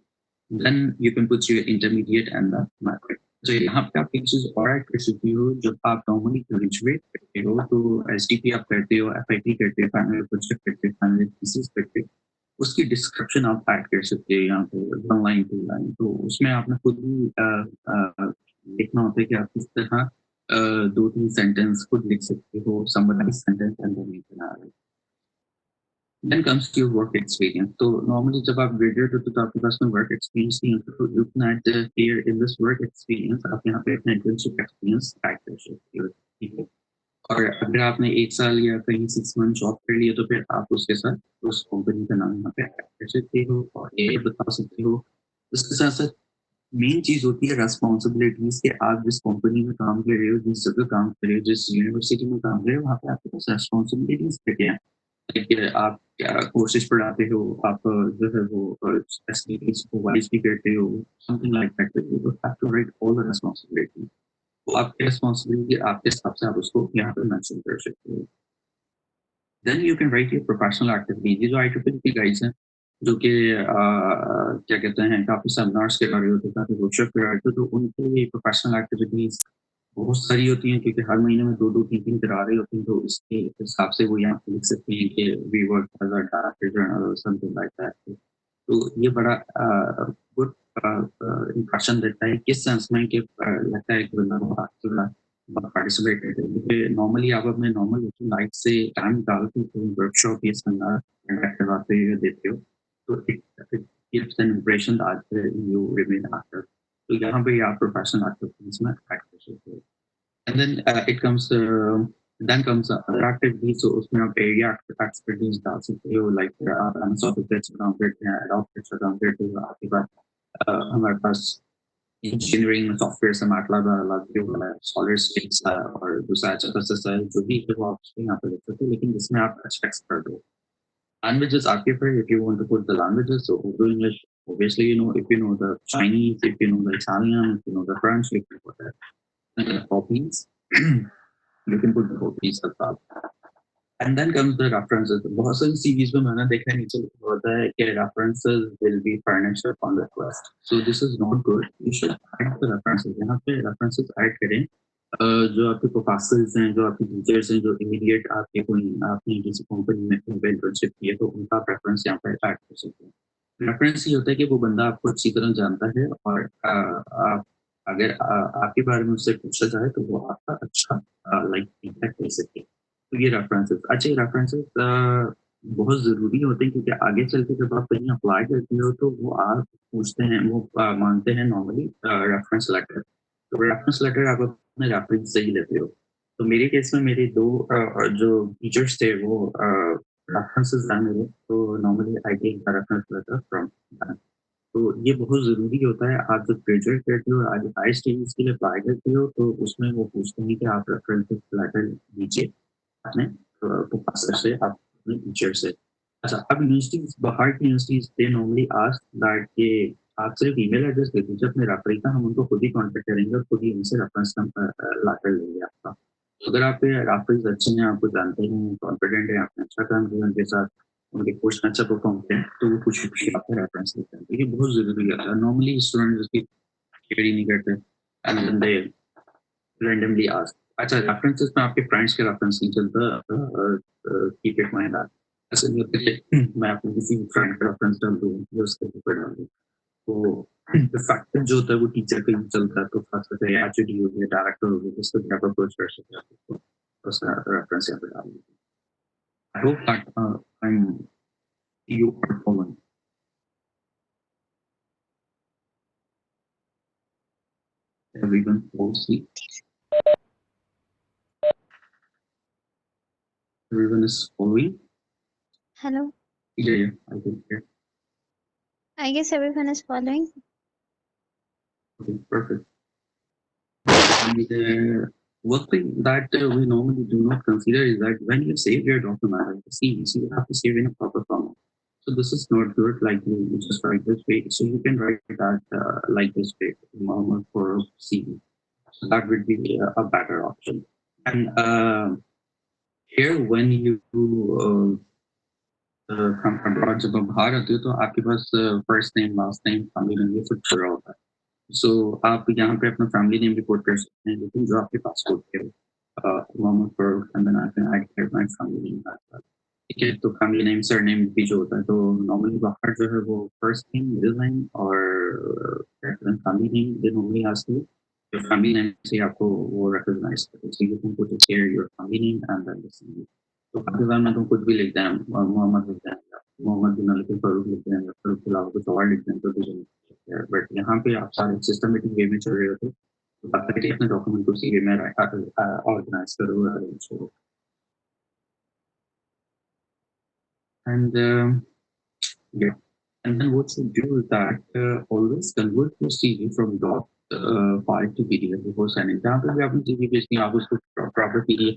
Then you can put your intermediate and the matric. So यहाँ पे आप एक चीज और ऐड कर सकते हो. जब आप नॉर्मली ग्रेजुएट करते हो तो STP आप करते हो, FIT करते हो, फाइनल प्रोजेक्ट करते हो, फाइनल थीसिस करते हो, उसकी डिस्क्रिप्शन आप ऐड कर सकते हो यहाँ पे 1 लाइन 2 लाइन. तो उसमें आपने खुद ही लिखना होता है कि आप किस तरह 2-3 सेंटेंस खुद लिख सकते हो, summarise sentence and then you can add. Then comes to your work experience. So normally जब आप graduate होते हो तो आपके पास में work experience नहीं होता. तो you can add here in this work experience आप यहाँ पे अपना internship experience add कर सकते हो. ठीक है, और अगर आपने 1 साल या कहीं 6 मंथ जॉब कर लिया तो फिर आप उसके साथ उस कंपनी का नाम यहाँ पे ऐड कर सकते हो और ये बता सकते हो. उसके साथ साथ मेन चीज होती है रेस्पॉन्सिबिलिटीज के. आप जिस कंपनी में काम कर रहे हो, जिस जगह काम कर रहे हो, जिस यूनिवर्सिटी में काम कर रहे हो, वहाँ पे आपके पास रेस्पॉन्सिबिलिटीज क्या है. आप क्या कोर्सेज पढ़ाते हो, आप जो है वो एसटीपीज को वाइज भी करते हो, something like that. You have to write all the responsibility. तो आपकी रेस्पॉन्सिबिलिटी आपके हिसाब से आप उसको यहाँ पे मेंशन कर सकते हो. Then you can write your professional activities. ये जो IEEE की गाइड्स हैं जो कि क्या कहते हैं काफी सेमिनार्स करा रहे होते, काफी वर्कशॉप करा रहे होते, तो उनके लिए प्रोफेशनल एक्टिविटीज बहुत सारी होती हैं क्योंकि हर महीने में 2-2-3-3 करा रहे होते हैं. तो इसके हिसाब से वो यहाँ पे लिख सकते हैं कि we work as a director general something like that. तो ये बड़ा गुड इंप्रेशन देता है किस सेंस में कि लगता है कि बंदा पार्टिसिपेट करते हैं. क्योंकि नॉर्मली आप अपने नॉर्मल लाइफ से टाइम निकाल के कोई वर्कशॉप या सेमिनार कंडक्ट करवाते हो देते हो तो it gives an impression that you remain after. तो यहाँ पे आप प्रोफेशनल एक्टिविटीज में ऐड कर सकते हो. And then it comes then comes other activities. So उसमें आप एरिया एक्सपर्टीज डाल सकते हो. लाइक आप एमएसऑफिस से काम करते हैं, एडोब से काम करते हो, आपके पास हमारे पास इंजीनियरिंग में सॉफ्टवेयर से मैटलैब वाला है, सॉलिड स्टेट्स है और दूसरा HFSS है, जो भी है वो आप यहाँ पे लिख सकते हो. लेकिन जिसमें आप अच्छा एक्सपर्ट हो. Languages are preferred if you want to put the languages. So Urdu, English, obviously you know, if you know the Chinese, if you know the Italian, if you know the French, you can put that. And the copies, you can put the copies as well. And then comes the references. बहुत सारी CVs में मैंने देखा है नीचे लिखा होता है कि references will be furnished upon request. So this is not good. You should add the references. यहाँ पे references add करें. जो आपके प्रोफेसर्स हैं, जो आपके टीचर्स हैं, जो इमीडिएट आपके कोई आपने किसी कंपनी में इंटर्नशिप की है तो उनका रेफरेंस यहाँ पे ऐड कर सकते हैं. रेफरेंस ये होता है कि वो बंदा आपको अच्छी तरह जानता है और आप अगर आपके बारे में उससे पूछा जाए तो वो आपका अच्छा लाइक फीडबैक दे सके. तो ये रेफरेंसेस अच्छे रेफरेंसेस बहुत ज़रूरी होते हैं क्योंकि आगे चल के जब आप कहीं अप्लाई करते हो तो वो आप पूछते हैं, वो मांगते हैं नॉर्मली रेफरेंस लेटर. तो रेफरेंस लेटर आप अपने रेफरेंस से ही लेते हो। तो मेरे केस में मेरे दो जो टीचर्स थे वो रेफरेंसेस हैं मेरे, तो normally I take the reference letter from them. तो ये बहुत ज़रूरी होता है, आप जब ग्रेजुएट करते हो, आज हाई स्टडीज़ के लिए अप्लाई करते हो, तो उसमें वो पूछते हैं कि आप रेफरेंस लेटर दीजिए अपने प्रोफेसर से, आप अपने टीचर से। अच्छा, अब यूनिवर्सिटीज़, बाहर की universities, they normally ask that कि आप सिर्फ ईमेल एड्रेस दे दीजिए अपने रेफरी का, हम उनको खुद ही कॉन्टैक्ट करेंगे और खुद ही उनसे रेफरेंस लेटर लेंगे आपका। तो अगर आपके रेफरीज अच्छे हैं, आपको जानते हैं, कॉन्फिडेंट है, आपने अच्छा काम किया उनके साथ, उनके क्वेश्चन अच्छा परफॉर्म किया, तो वो खुशी खुशी आपको रेफरेंस देते हैं। तो ये बहुत ज़रूरी है। नॉर्मली स्टूडेंट उसकी केयर ही नहीं करते, and then they randomly ask. अच्छा, रेफरेंसेस में आपके फ्रेंड्स के रेफरेंस नहीं चलता, कीप इट माइंड दैट। ऐसे नहीं होता कि मैं अपने किसी फ्रेंड का रेफरेंस डाल दूँ या उसके ऊपर डाल दूँ। तो फैक्टर जो होता है वो टीचर पे ही चलता है, तो खास करके एचओडी हो गया, डायरेक्टर हो गया, जिसको भी आप अप्रोच कर सकते हैं, तो उसका रेफरेंस यहाँ पे डाल दीजिए। I hope that I am you performing everyone closely. Everyone is following. Hello. Yeah, I can hear. I guess everyone is following. Okay, perfect. And one thing that we normally do not consider is that when you save your document, CVs, you have to save in a proper format. So this is not good. Like you just write this way. So you can write that like this way, normal for CV. So that would be a better option. And here, when you come from abroad, जब आप बाहर आते हो तो आपके पास first name, last name, family name ये सब पूरा होता है। सो आप यहाँ पे अपना फैमिली नेम रिपोर्ट कर सकते हैं, लेकिन जो आपके पासपोर्ट पे Mohammad Farooq, and then I can add my family name as well. ठीक है, तो फैमिली नेम, सरनेम भी जो होता है, तो नॉर्मली बाहर जो है वो फर्स्ट नेम, मिडिल नेम और family name, they normally ask you your family name से आपको वो रिकॉग्नाइज करते हैं। So you can put here your family name and then the CV. तो पाकिस्तान में तो कुछ भी लिखते हैं, मोहम्मद लिखते हैं, मोहम्मद बिन लिखते हैं, फरूक लिखते हैं, फरूक के अलावा कुछ और लिखते हैं, तो बट यहाँ पे आप सारे सिस्टमेटिक वे में चल रहे होते, तो पता है अपने डॉक्यूमेंट को सी वे में ऑर्गेनाइज करो, अरेंज करो। And yeah, and then what you do is that always convert your CV from dot file to PDF before sending. जहाँ पे भी आपने CV भेजनी है, आप उसको proper PDF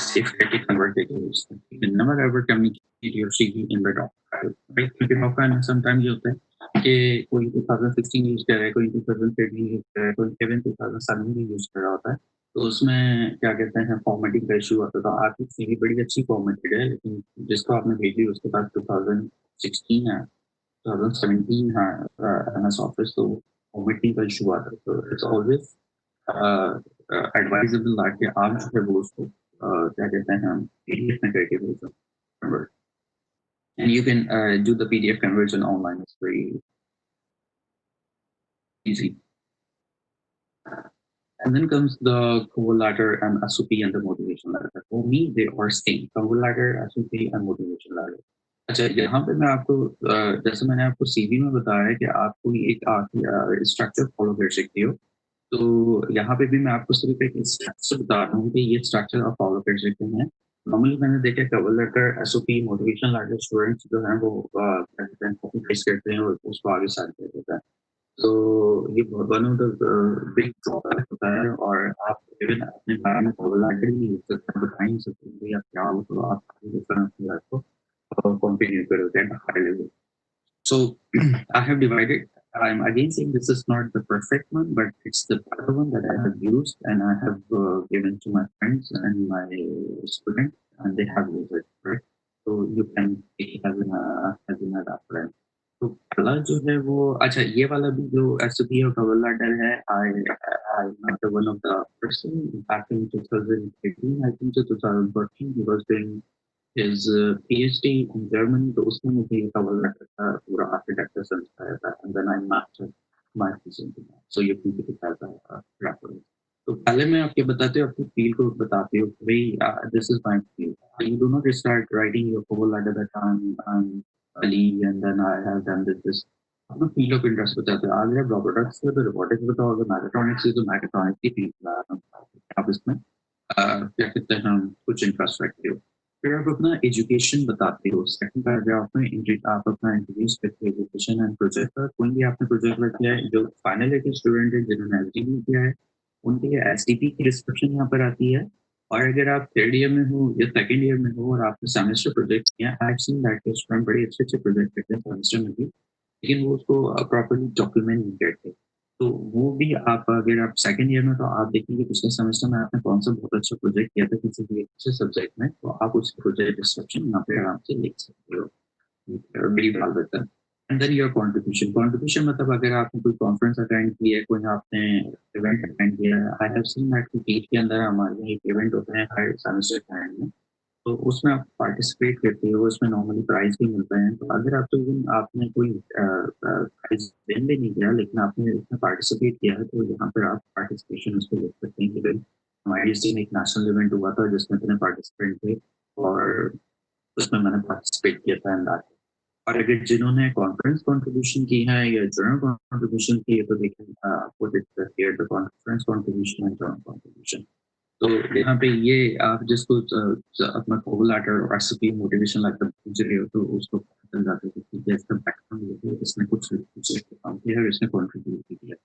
save करके convert करके भेजते हैं। You can never ever communicate your CV in the doc file, right? क्योंकि doc file में sometimes ये होता है कि कोई 2016 यूज कर रहा है, कोई 2013 यूज कर रहा है, कोई 2017 यूज कर रहा होता है, तो उसमें क्या कहते हैं, फॉर्मेटिंग का इशू आता था। आपकी सीवी बड़ी अच्छी फॉर्मेटेड है, लेकिन जिसको आपने भेजी उसके पास 2016 है, 2017 है एमएस ऑफिस, तो फॉर्मेटिंग का इशू आता है। तो इट्स ऑलवेज एडवाइजेबल कि आप जो है वो उसको क्या कहते हैं, पीडीएफ में करके भेजो, convert, and you can do the PDF conversion online, it's very easy. And then comes the cover letter and SOP and the motivation letter. For me, they are same. Cover letter, SOP and motivation letter. अच्छा, यहाँ पे मैं आपको जैसे मैंने आपको CV में बताया कि आप कोई एक स्ट्रक्चर फॉलो कर सकते हो, तो यहाँ पे भी मैं आपको सिर्फ एक स्ट्रक्चर बता रहा हूँ कि ये स्ट्रक्चर आप फॉलो कर सकते हैं। नॉर्मली मैंने देखा cover letter, SOP, motivation letter students जो हैं वो कॉपी पेस्ट करते हैं और उसको आगे साइड कर देते हैं। तो ये one of the big drawback होता है, और आप इवन अपने बारे में कोलैबोरेट ही नहीं कर सकते, बता ही नहीं सकते कि आप क्या हो, तो आप अपनी लाइफ को कंटिन्यू करोगे at high level. So I have divided. I'm again saying this is not the perfect one, but it's the better one that I have used and I have given to my friends and my students, and they have used it. Right? So you can take it as an reference. तो पहला जो है वो, अच्छा ये वाला भी जो एसओपी और कवर लेटर है, I met one of the person back in 2018, I think 2014, he was doing his PhD in Germany, तो उसने मुझे ये कवर लेटर का पूरा आर्किटेक्चर समझाया था, and then I mastered my thesis in that. So you can take it as a reference. तो पहले मैं आपके बताते हो, अपनी फील्ड को बताते हो, भाई this is my field. You do not start writing your cover letter that I'm Ali and then I have done this. आपको फील्ड ऑफ इंटरेस्ट बताते हैं। अगर आप रोबोटिक्स से तो रोबोटिक्स बताओ, अगर मैकेट्रॉनिक्स से तो मैकेट्रॉनिक्स की फील्ड आप इसमें क्या कहते हैं हम कुछ इंटरेस्ट रखते हो। फिर आप अपना एजुकेशन बताते हो। सेकंड पैराग्राफ में आप अपना इंट्रोड्यूस करते हो एजुकेशन एंड प्रोजेक्ट पर। कोई भी आपने प्रोजेक्ट वर्क किया है, जो फाइनल ईयर के स्टूडेंट है जिन्होंने एसडीपी किया है उनके लिए एसडीपी की डिस्क्रिप्शन यहाँ पर आती है। और अगर आप थर्ड ईयर में हो या सेकंड ईयर में हो और आपने सेमेस्टर प्रोजेक्ट किया, I have seen that student बड़े अच्छे अच्छे प्रोजेक्ट करते हैं सेमेस्टर में भी, लेकिन वो उसको प्रॉपर्ली डॉक्यूमेंट नहीं करते। तो वो भी आप अगर आप सेकंड ईयर में, तो आप देखेंगे पिछले सेमेस्टर में आपने कौन सा बहुत अच्छा प्रोजेक्ट किया था किसी भी अच्छे सब्जेक्ट में, तो आप उस प्रोजेक्ट डिस्क्रिप्शन यहाँ पे आराम से लिख सकते हो। बड़ी बात होता है। And then your contribution. Contribution मतलब अगर आपने कोई कॉन्फ्रेंस अटेंड किया है, कोई आपने इवेंट अटेंड किया है। आई हैव सीन दैट कि पीट के अंदर हमारे यहाँ एक इवेंट होता है हर सेमेस्टर के एंड में, तो उसमें आप पार्टिसिपेट करते हो, उसमें नॉर्मली प्राइज भी मिलता है। तो अगर आप तो इवन आपने कोई प्राइज विन भी नहीं किया लेकिन आपने इसमें पार्टिसिपेट किया है, तो यहाँ पर आप पार्टिसिपेशन उसको लिख सकते हैं कि भाई हमारे इस दिन एक नेशनल इवेंट हुआ था जिसमें इतने पार्टिसिपेंट थे और उसमें मैंने पार्टिसिपेट किया था एंड दैट। और अगर जिन्होंने कॉन्फ्रेंस कंट्रीब्यूशन की है या जर्नल कंट्रीब्यूशन की है, तो they can put it here, the conference contribution and journal contribution. तो यहाँ पे ये आप जिसको अपना कोल लेटर रेसिपी मोटिवेशन लेटर पूछ रहे हो, तो उसको पता चल जाता है कि इसका बैकग्राउंड ये है, इसने कुछ काम किया है, इसने कंट्रीब्यूट किया है।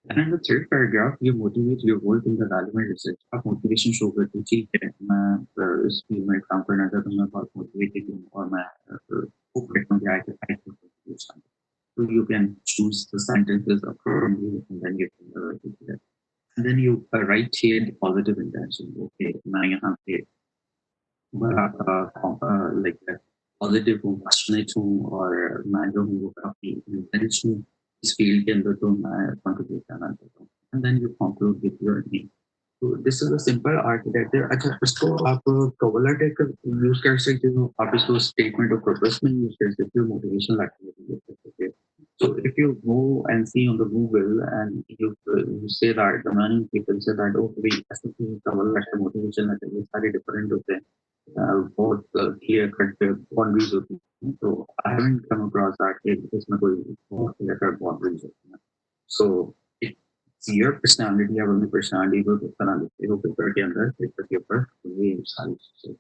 And in the third paragraph, you motivate your work in the relevant research. आप मोटिवेशन शो करते हो, ठीक है मैं इस फील्ड में काम करना चाहता हूँ, मैं बहुत मोटिवेटेड हूँ और मैं होप करता हूँ कि I can contribute something. So you can choose the sentences accordingly and then you can write it there. And then you write here the positive intention. Okay, मैं यहाँ पे बड़ा लाइक पॉजिटिव हूँ, पैशनेट हूँ और मैं जो हूँ वो काफी इंटेंस हूँ इस फील्ड के अंदर, तो मैं कंट्रीब्यूट करना चाहता हूँ। And then you conclude with your name. तो this is a simple architecture. अच्छा, इसको आप कवर लेटर यूज कर सकते हो, आप इसको स्टेटमेंट ऑफ पर्पस में यूज कर सकते हो, मोटिवेशन लेटर में यूज कर सकते हो। So if you go and see on the Google and you say that the many people say that oh we ऐसे भी cover letter motivation letter ये सारे different होते हैं, बहुत clear cut boundaries होती हैं। तो I haven't come across that कि इसमें कोई बहुत clear cut boundaries होती हैं। So it's your personality, आप अपनी personality को किस तरह लिखते हो पेपर के अंदर, पेपर के ऊपर, तो ये सारी चीजें।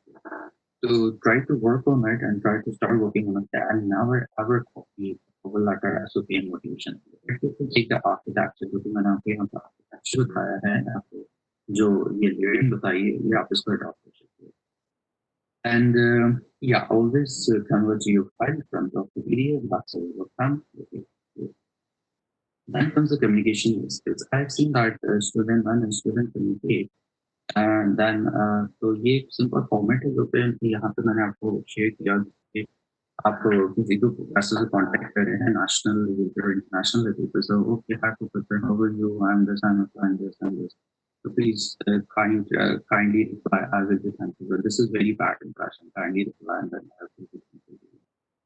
To try to work on it and try to start working on it and never copy over letter SOP and motivation. If you can take the architecture, जो कि मैंने आपको यहाँ पर architecture बताया है, आपको जो ये learning बताई है, ये आप इसको adopt कर सकते हो। And yeah, always convert your file from the PDF. That's all your time. Then comes the communication skills. I've seen that student when a student communicate and then तो ये एक सिंपल फॉर्मेट है जो पे यहाँ पे मैंने आपको शेयर किया कि आप किसी को ऐसे से कांटेक्ट कर रहे हैं नेशनल लेवल पर इंटरनेशनल लेवल पर, so okay how to prepare, how are you, I am this, I am applying this and this, so please kindly reply, I will be thankful. This is very bad impression, kindly reply and then I will be thankful.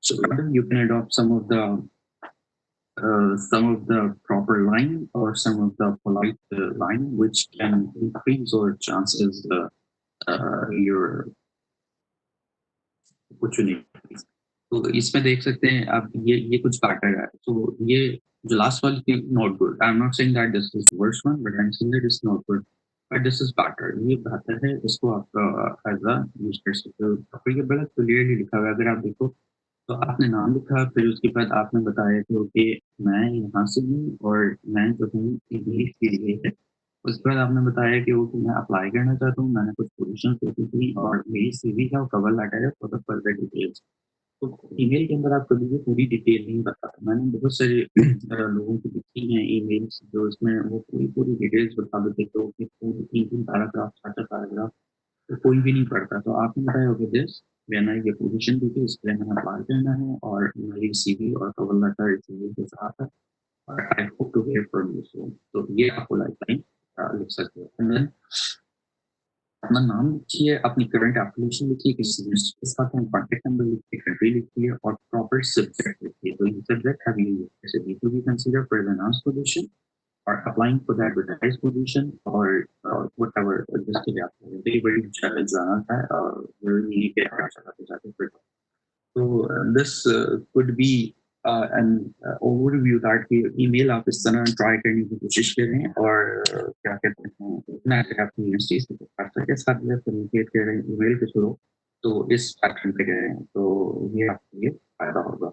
So you can adopt some of the proper line or some of the polite line which can increase your chances your opportunities. तो इसमें देख सकते हैं आप, ये कुछ pattern है। तो ये जो लास्ट वाली थी not good, I am not saying that this is worst one, but I am saying that it's not good, but this is better, ये बेहतर है, इसको आप एज अ यूज कर सकते हो। तो ये बड़ा क्लियरली लिखा हुआ है, अगर आप देखो तो आपने नाम लिखा, फिर उसके बाद आपने बताया कि ओके मैं यहाँ से हूँ और मैं जो हूँ इंग्लिश के लिए है। उसके बाद आपने बताया कि ओके मैं अप्लाई करना चाहता हूँ, मैंने कुछ पोजीशन देखी थी और मेरी सीवी है और कवर लेटर है फॉर द फर्दर डिटेल्स। तो ईमेल के अंदर आप कभी भी पूरी डिटेल नहीं बताते। मैंने बहुत सारे लोगों की लिखी हैं ईमेल्स जो इसमें वो पूरी पूरी डिटेल्स बता देते, तो पूरी 3 पैराग्राफ 4 पैराग्राफ तो कोई भी नहीं पढ़ता। तो आपने बताया ओके दिस मैंने ये पोजीशन दी थी, इसके लिए मैंने अप्लाई करना है और मेरी सीवी और कवर लेटर इस के साथ है और I hope to hear from you soon. तो ये आपको लाइफलाइन लिख सकते हो। एंड देन अपना नाम लिखिए, अपनी करंट एप्लीकेशन लिखिए, किसी यूनिवर्सिटी के साथ है, कॉन्टैक्ट नंबर लिखिए, कंट्री लिखिए और प्रॉपर सब्जेक्ट लिखिए। तो ये सब्जेक्ट हैव यू जैसे be to be consider for the announce position or applying for the advertised position or whatever जिसके लिए आप very very जाना था very needed जाते थे। So this could be and overview that कि ईमेल आप इस तरह ट्राई करने की कोशिश करें और क्या कहते हैं इतना अगर आप यूनिवर्सिटीज के प्रोफेसर के साथ जब कम्युनिकेट कर रहे हैं ईमेल के थ्रू तो इस पैटर्न पे गए हैं तो ये आपके लिए फायदा होगा।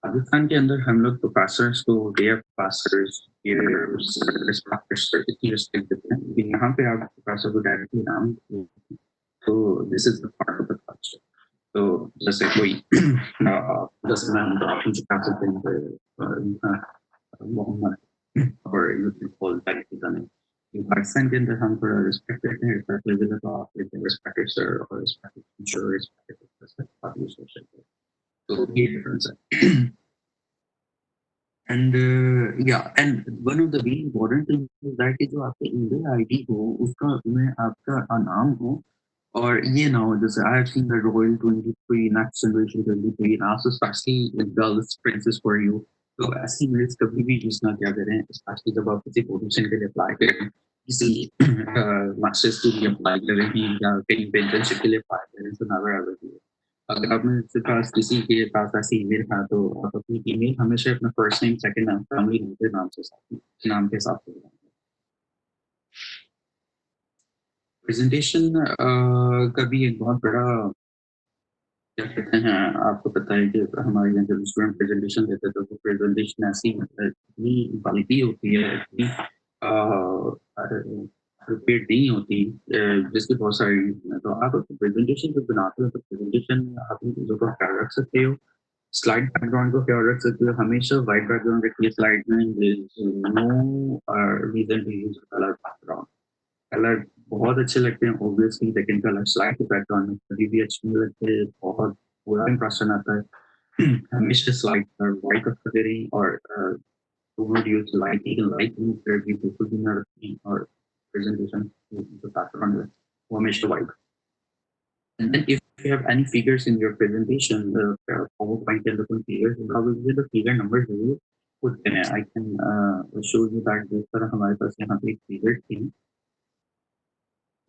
पाकिस्तान के अंदर हम लोग प्रोफेसर्स को डे ऑफ प्रोफेसर्स इतनी रिस्पेक्ट देते हैं लेकिन यहाँ पे आप प्रोफेसर को डायरेक्टली नाम तो this is the part of the culture. तो जैसे कोई जैसे मैं हम कह सकते हैं मोहम्मद और यू कैन कॉल दैट का नहीं पाकिस्तान के अंदर हम थोड़ा रिस्पेक्ट देते हैं रिस्पेक्ट लेवल है तो आप लेते हैं रिस्पेक्टेड सर और रिस्पेक्टेड टीचर रिस्पेक्टेड प्रोफेसर आप यूज कर सकते हैं तो ये डिफरेंस है। एंड या and one of the very important thing is that कि जो आपका ईमेल आईडी हो उसका में आपका नाम हो और ये ना हो जैसे I have seen the royal 23 next generation 23 now specially girls princess for you तो ऐसी मेल्स कभी भी यूज ना किया करें स्पेशली जब आप किसी पोजीशन के लिए अप्लाई करें किसी मास्टर्स के लिए अप्लाई करें या कहीं पे इंटर्नशिप के लिए अप्लाई करें तो नेवर एवर डू इट। अगर आपने पास किसी के पास ऐसी ईमेल है तो आप अपनी ईमेल हमेशा अपना फर्स्ट नेम सेकंड नाम फैमिली नेम के नाम के साथ प्रेजेंटेशन का भी एक बहुत बड़ा क्या कहते हैं आपको पता है कि हमारे यहाँ जब स्टूडेंट प्रेजेंटेशन देते हैं तो वो प्रेजेंटेशन ऐसी इतनी क्वालिटी होती है इतनी प्रिपेयर्ड नहीं होती जिसके बहुत सारे reason हैं। तो आप प्रेजेंटेशन जब बनाते हो तो प्रेजेंटेशन में आप इन चीज़ों का ख्याल रख सकते हो स्लाइड बैकग्राउंड को ख्याल रख सकते हो हमेशा वाइट बैकग्राउंड रखिए स्लाइड में no reason to use colour background colour बहुत अच्छे लगते हैं ऑब्वियसली लेकिन कलर स्लाइड के बैकग्राउंड में कभी भी अच्छे नहीं लगते बहुत बुरा इंप्रेशन आता है। हमेशा स्लाइड पर वाइट रखते करें और don't use light even light फिर भी बिल्कुल भी ना रखें और प्रेजेंटेशन जो बैकग्राउंड है वो हमेशा white. And then if you have any figures in your presentation, the PowerPoint and the figures, how will be the figure numbers will you put in it? I can show you that जिस तरह हमारे पास यहाँ पे एक figure थी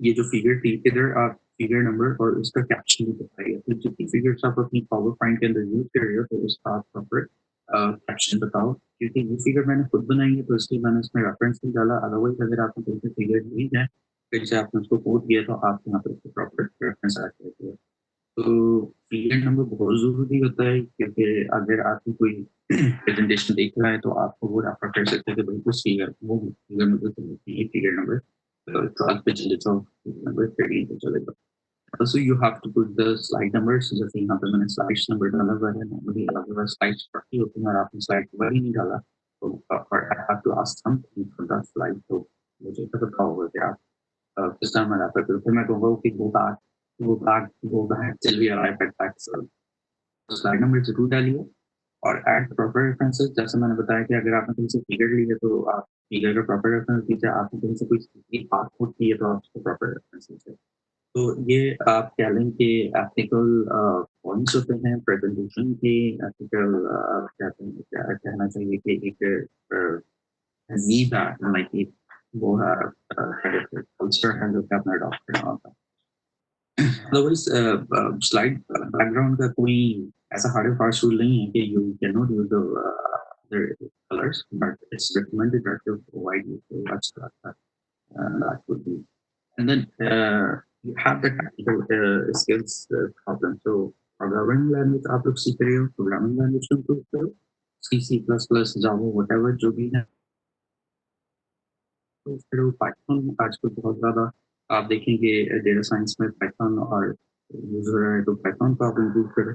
ये जो figure थी इधर आप फिगर नंबर और उसका कैप्शन भी बताइए तो जितनी फिगर्स आप अपनी पावर पॉइंट के अंदर यूज कर रहे हो तो उसका आप प्रॉपर कैप्शन बताओ क्योंकि ये फिगर मैंने खुद बनाई है तो इसलिए मैंने इसमें रेफरेंस नहीं डाला अदरवाइज अगर आपने कोई से फिगर नहीं है फिर से आपने उसको कोड किया तो आप यहाँ पर उसको प्रॉपर रेफरेंस ऐड करते हो। तो फिगर नंबर बहुत ज़रूरी होता है क्योंकि अगर आपकी कोई प्रेजेंटेशन देख रहा है तो आपको वो रेफर कर सकते हैं कि भाई उस फिगर वो फिगर नंबर ये फिगर नंबर 12 पे चले जाओ नंबर 13 पे चले जाओ। Also you have to put the slide numbers जैसे यहाँ पे मैंने slides number डाला हुआ है नॉर्मली अगर slides पढ़ती होती हैं और आपने slide number ही नहीं डाला तो और I have to ask something from that slide तो मुझे तो पता होगा कि आप किस तरह में आता है फिर मैं कहूँगा कि go back till we arrive at that slide number जरूर डालिए और एड प्रॉपर रेफरेंसेस जैसे मैंने बताया कि अगर आपने कहीं से फिगर ली है तो आप फिगर का प्रॉपर रेफरेंस दीजिए आपने कहीं से कोई बात पुट की है तो आप उसको प्रॉपर रेफरेंस दीजिए। तो ये आप कह लें कि एथिकल पॉइंट्स होते हैं प्रेजेंटेशन के एथिकल कहते हैं क्या कहना चाहिए कि एक तहजीब है लाइक एक वो है कल्चर है जो कि आपने अडॉप्ट करना होता है। अदरवाइज स्लाइड बैकग्राउंड का कोई ऐसा हार्ड एंड फास्ट रूल नहीं है कि you can not use the colours but it's recommended that you provide you to watch that would be and then you have the technical skills problem so programming language आप लोग सीख रहे हो programming language को improve करो C C plus plus Java whatever जो भी है तो फिर वो पाइथन आजकल बहुत ज़्यादा आप देखेंगे डेटा साइंस में पाइथन और यूज हो रहा है तो पाइथन को आप इम्प्रूव करें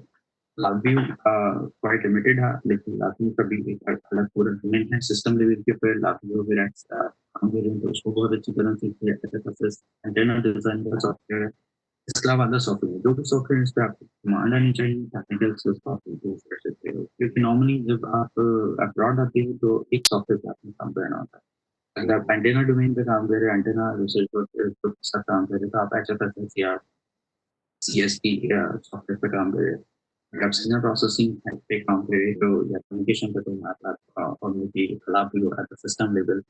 लाभव्यू क्वाइट लिमिटेड है लेकिन लाभव्यू का भी एक अलग पूरा डोमेन है सिस्टम लेवल के ऊपर लाभव्यू वगैरह काम कर रहे हैं तो उसको बहुत अच्छी तरह से एंटेना डिजाइन का सॉफ्टवेयर है इसके अलावा अदर सॉफ्टवेयर जो भी सॉफ्टवेयर इस पर आपको कमांड आनी चाहिए टेक्निकल स्किल्स को आप इम्प्रूव कर सकते हो क्योंकि नॉर्मली जब आप अब्रॉड आते हो तो एक सॉफ्टवेयर पे आपने काम करना होता है अगर आप एंटेना डोमेन पे काम कर रहे हैं एंटेना रिसर्च के साथ काम कर रहे हैं तो आप एचएफएस या सीएसपी सॉफ्टवेयर पे काम कर रहे हैं अगर आप सिग्नल प्रोसेसिंग पे काम कर रहे हो या कम्युनिकेशन पे तो आप ऑब्वियसली खिलाफ भी हो एट द सिस्टम लेवल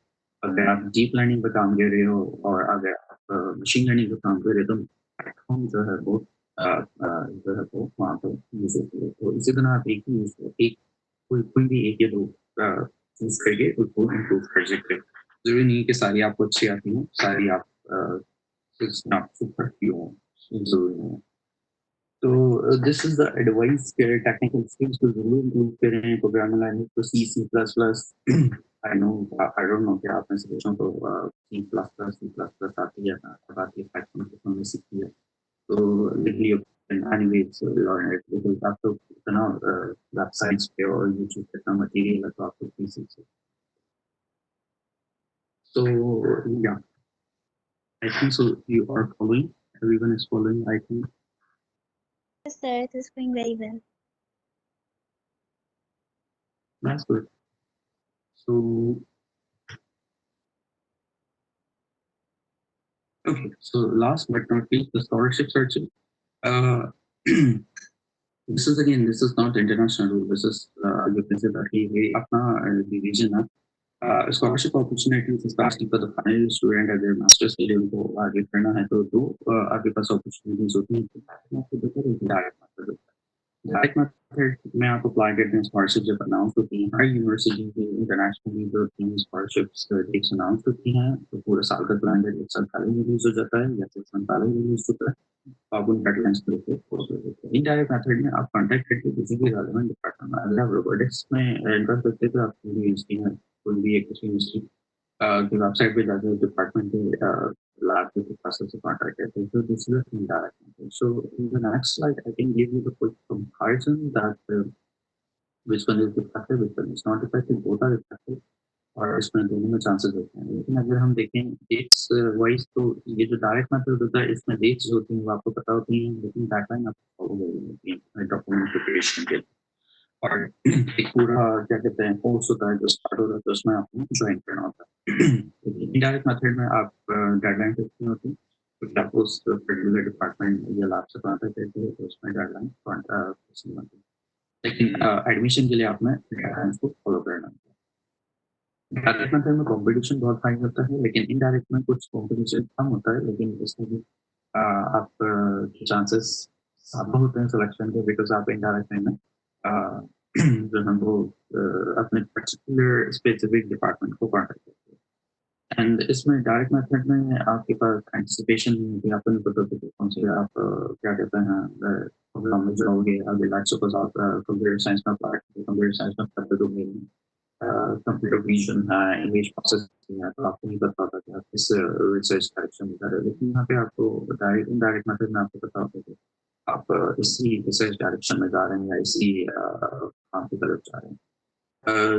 अगर आप डीप लर्निंग पे काम कर रहे हो और अगर आप मशीन लर्निंग पे काम कर रहे हो तो प्लेटफॉर्म जो है वो जो है वो वहाँ पर यूज होती है तो इसी तरह आप एक ही यूज एक कोई भी एक या दो चूज करके उसको इम्प्रूव कर सकते हो। जरूरी नहीं कि सारी आपको अच्छी आती हैं, सारी आप करती हो, जरूरी नहीं है। तो दिस इज द एडवाइस के टेक्निकल स्किल्स को जरूर इम्प्रूव करें। प्रोग्रामिंग लैंग्वेज को C C plus plus I know I don't know कि आप में से बच्चों को सी प्लस प्लस आती है ना, अब आती है पाइथन को हमने सीखी है। तो literally anyways learn it because आप तो इतना वेबसाइट्स पे और यूट्यूब पे इतना मटेरियल है, तो आप तो सीख सकते। So yeah, I think so. You are following. Everyone is following. I think Yes, sir, it is going very well. that's good. So okay. So last but not least, the scholarship searching. Uh, this is not international rule. This is you can say that he अपना division है. Scholarship opportunities especially for the final student अगर masters के लिए उनको आगे करना है तो आपके पास opportunities होती हैं. तो आपको बेहतर है direct master होता है. Direct method में आप apply करते हैं, scholarship जब announce होती हैं, हर यूनिवर्सिटी की internationally जो तीन scholarships dates announce होती हैं, तो पूरे साल का कैलेंडर एक साल पहले रिलीज हो जाता है या 6 मंथ पहले रिलीज होता है. आप उन डेडलाइंस को लेकर पोस्ट कर देते हैं. इनडायरेक्ट मेथड में आप कांटेक्ट करके किसी भी रेलेवेंट डिपार्टमेंट में, अगर आप रोबोटिक्स में इंटरेस्ट रखते हैं तो आप कोई भी यूनिवर्सिटी में कोई भी एक यूनिवर्सिटी की वेबसाइट पे जाकर डिपार्टमेंट के लैब के प्रोफेसर से कांटेक्ट करते हैं. तो this is indirect method. So in the next slide I can give you the quick comparison that which one is effective, which one is not effective, both are effective. और इसमें दोनों में chances होते हैं. लेकिन अगर हम देखें डेट्स वाइज तो ये जो डायरेक्ट मेथड होता है इसमें डेट्स होती हैं वो आपको पता होती हैं, लेकिन डेडलाइन आपको फॉलो करनी होती है डॉक्यूमेंट प्रिपरेशन के. और एक पूरा क्या कहते हैं कोर्स होता है जो स्टार्ट होता है, तो उसमें आपको ज्वाइन करना होता है. इनडायरेक्ट मेथड में आप डेडलाइन फिक्स नहीं होती, क्योंकि आप उस पर्टिकुलर डिपार्टमेंट या लैब से कॉन्टेक्ट करते हैं तो उसमें डेडलाइन फिक्स नहीं होती. लेकिन एडमिशन के लिए आपने डेडलाइन को फॉलो करना होता है. डायरेक्ट मेथड में कंपटीशन बहुत हाई होता है, लेकिन इनडायरेक्ट में कुछ कंपटीशन कम होता है, लेकिन इसमें भी आप चांसेस ज्यादा होते हैं सिलेक्शन के, बिकॉज आप इनडायरेक्ट में जो है वो अपने पर्टिकुलर स्पेसिफिक डिपार्टमेंट को कॉन्टेक्ट करते हैं. एंड इसमें डायरेक्ट मेथड में आपके पास एंटिसिपेशन भी आपको नहीं पता होता कौन से आप क्या कहते हैं प्रोग्राम में जाओगे. अगर लाइक सपोज आप कंप्यूटर साइंस में अप्लाई कंप्यूटर साइंस में करते दोगे, कंप्यूटर विजन है, इमेज प्रोसेसिंग है, तो आपको नहीं पता होता कि आप किस रिसर्च डायरेक्शन में जा रहे हो. लेकिन यहाँ पे आपको डायरेक्ट इनडायरेक्ट मेथड में आपको पता होता है कि आप इसी रिसर्च डायरेक्शन में जा रहे हैं या इसी काम की तरफ जा रहे हैं.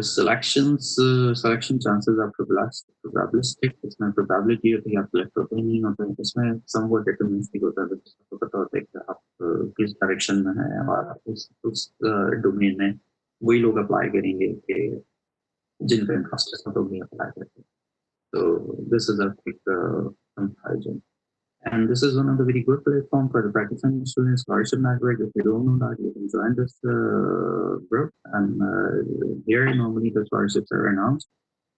सिलेक्शन चांसेस आप प्रोबेबिलिस्टिक, इसमें प्रोबेबिलिटी होती है, आप सिलेक्ट होते ही नहीं होते. इसमें समवॉट डिटरमिनिस्टिक होता है, आपको पता होता है कि आप किस डायरेक्शन में हैं और उस डोमेन में वही लोग अप्लाई करेंगे कि जिनका इंटरेस्ट है, सब लोग नहीं अप्लाई करते. So this is a quick comparison. And this is one of the very good platform for the Pakistani student scholarship network. If you don't know that, you can join this group. And here normally the scholarships are announced.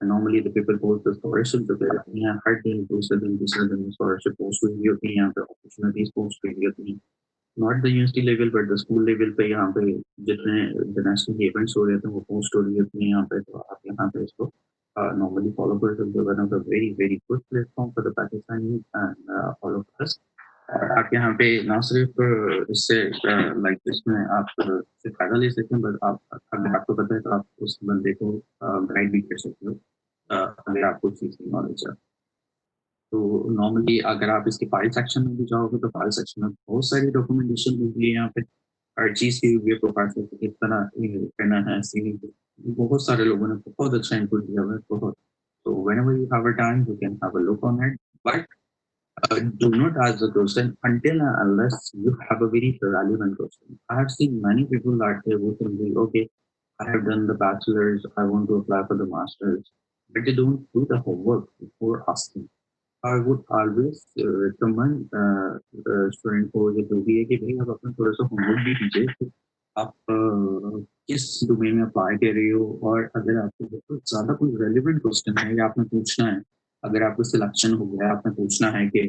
And normally the people post the scholarships. So there are hard being posted in the scholarship post to your the opportunities post to your not the university level but the school level पे यहाँ पे जितने international events हो रहे थे वो post हो रही होती है यहाँ पे. तो आप यहाँ पे इसको नॉर्मली फॉलो कर सकते हो. One of the very very good platform for the Pakistani and all of us. आप यहाँ पे ना सिर्फ इससे लाइक इसमें आप से फायदा ले सकते हैं, बट आप अगर आपको पता है तो आप उस बंदे को गाइड भी कर सकते हो अगर आपको चीज़ की नॉलेज है. तो नॉर्मली अगर आप इसके फाइल सेक्शन में भी जाओगे तो फाइल सेक्शन में बहुत सारी डॉक्यूमेंटेशन होगी. यहाँ पे हर चीज़ की हुई है, प्रोफाइल से किस तरह करना है, सीवी बहुत सारे लोगों ने बहुत अच्छा इनपुट दिया हुआ है, बहुत. तो whenever you have a time you can have a look on it, but do not ask the question until and unless you have a very relevant question. I have seen many people that they would think, okay, I have done the bachelor's, I want to apply for the master's, but they don't do the homework before asking. I would always recommend student को ये जो भी है कि भाई आप अपना थोड़ा सा होमवर्क भी कीजिए कि आप किस डोमेन में अप्लाई कर रहे हो, और अगर आपको बहुत ज़्यादा कोई रेलिवेंट क्वेश्चन है या आपने पूछना है, अगर आपको सिलेक्शन हो गया आपने पूछना है कि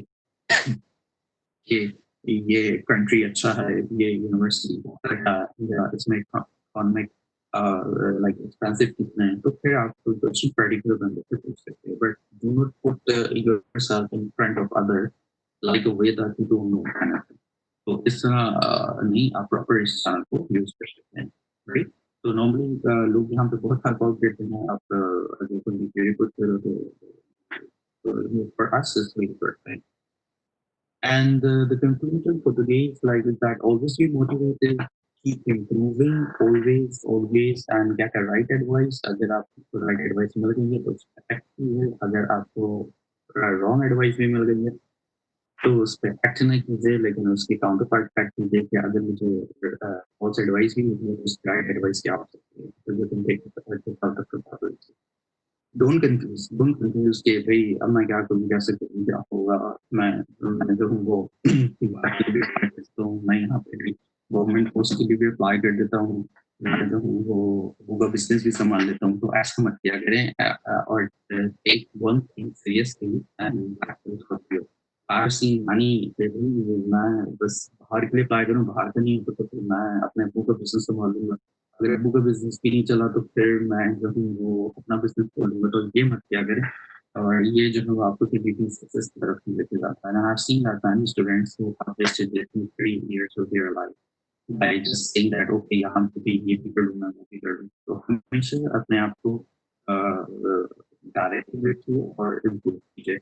ये कंट्री अच्छा है, ये यूनिवर्सिटी अच्छा है, या इसमें इकोनॉमिक like expensive कितना है तो फिर आप तो cheap particular बंदे पे पूछ सकते हैं, but do not put yourself in front of other like a way that you don't know kind of thing. तो इस तरह नहीं आप प्रॉपर इस चैनल को यूज कर सकते हैं, राइट? तो नॉर्मली लोग यहाँ पे बहुत हेल्प आउट देते हैं, आप अगर कोई वीडियो कुछ करो तो for us is really perfect. And the conclusion for today is like is that always be motivated, keep improving, always, and get a right advice. अगर आपको right advice मिल गई है तो effective है, अगर आपको wrong advice भी मिल गई है तो उस पे एक्ट नहीं कीजिए, लेकिन उसकी काउंटर पार्ट फैक्ट कीजिए कि अगर मुझे फॉल्स एडवाइस भी मिली है तो उस राइट एडवाइस क्या हो सकती है, तो you can take don't confuse कि भाई अब मैं क्या करूँ, कैसे करूँ, क्या होगा। मैं जो हूँ वो बात के लिए अप्लाई करता हूँ, मैं यहाँ पे गवर्नमेंट पोस्ट के लिए भी अप्लाई कर देता हूँ, मैं जो हूँ वो बिजनेस भी संभाल लेता हूँ। तो ऐसा मत किया करें और take one thing seriously and that will help you. I've seen many people, मैं बस बाहर के लिए अप्लाई करूँ, बाहर का नहीं तो फिर मैं अपने अब्बू का बिजनेस संभालूंगा, अगर अब्बू का बिजनेस भी नहीं चला तो फिर मैं जो हूँ वो अपना बिजनेस खोलूंगा। तो ये मत किया करें, और ये जो है वो आपको कभी भी सक्सेस की तरफ नहीं लेके जाता है। And I've seen that many students who have wasted their 2-3 years of their life by just saying that okay यहाँ पे भी ये भी कर लूंगा, वो भी कर लूंगा। तो हमेशा अपने आप को डायरेक्ट रखिए और इम्प्रूव कीजिए।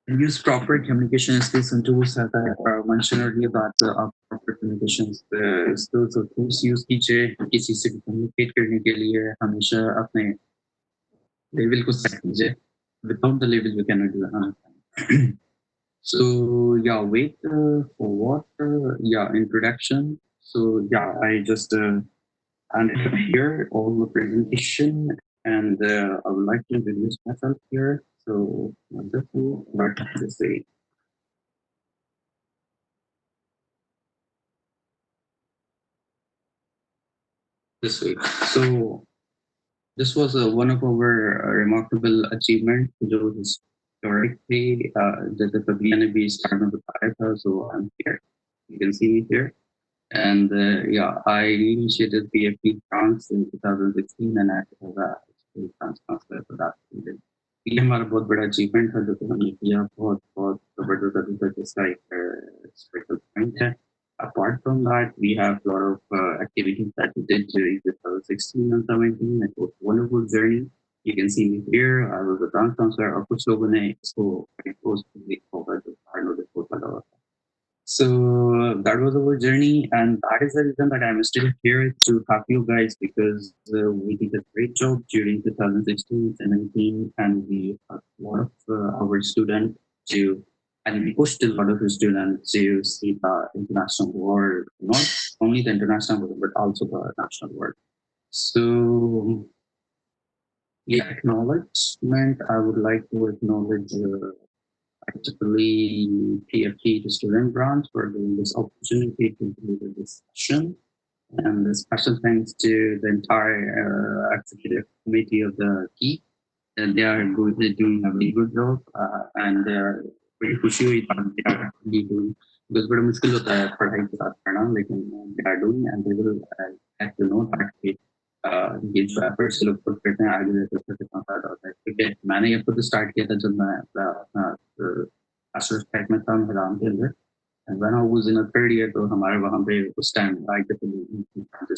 And use proper communication skills and tools that I mentioned earlier that proper communication skills और tools use कीजिए किसी से communicate करने के लिए। हमेशा अपने level को set कीजिए, without the level you cannot do anything. So yeah, wait for what? Yeah, introduction. So yeah, I just handed up here all the presentation, and I would like to introduce myself here. So wonderful, but to say. This week. So this was one of our remarkable achievements. जो historically जब कभी मैंने भी start में बताया था, so I'm here. You can see me here. And yeah, I initiated PFP France in 2016 and I was a France counselor for that period. ये हमारा बहुत बड़ा achievement था जो कि हमने किया, बहुत बहुत जबरदस्त अभी तक इसका एक special point है। Apart from that, we have a lot of activities that we did during 2016 and 17. It was a wonderful journey. You can see me here. I was a dance counselor और कुछ लोगों ने इसको very closely covered the part of the photo. So that was our journey, and that is the reason that I'm still here to help you guys because we did a great job during 2016, 17, and we had a lot of our students to, and we pushed a lot of the students to see the international world, not only the international world, but also the national world. So, yeah, acknowledgement, I would like to acknowledge particularly PFT student branch for giving this opportunity to deliver this session. And a special thanks to the entire executive committee of the KEET. And they are good, they're doing a very good job and they're pretty खुशी हुई that they are actually doing because बड़ा मुश्किल होता है पढ़ाई के साथ पढ़ना, लेकिन they are doing and they will have to know that ये जो efforts लोग put करते हैं आगे जाकर कितना फायदा होता है। क्योंकि मैंने ये खुद स्टार्ट किया था जब मैं अपना मास्टर्स पैक में था मैदान के अंदर, and when I was in a third year तो हमारे वहाँ पे उस टाइम आई जब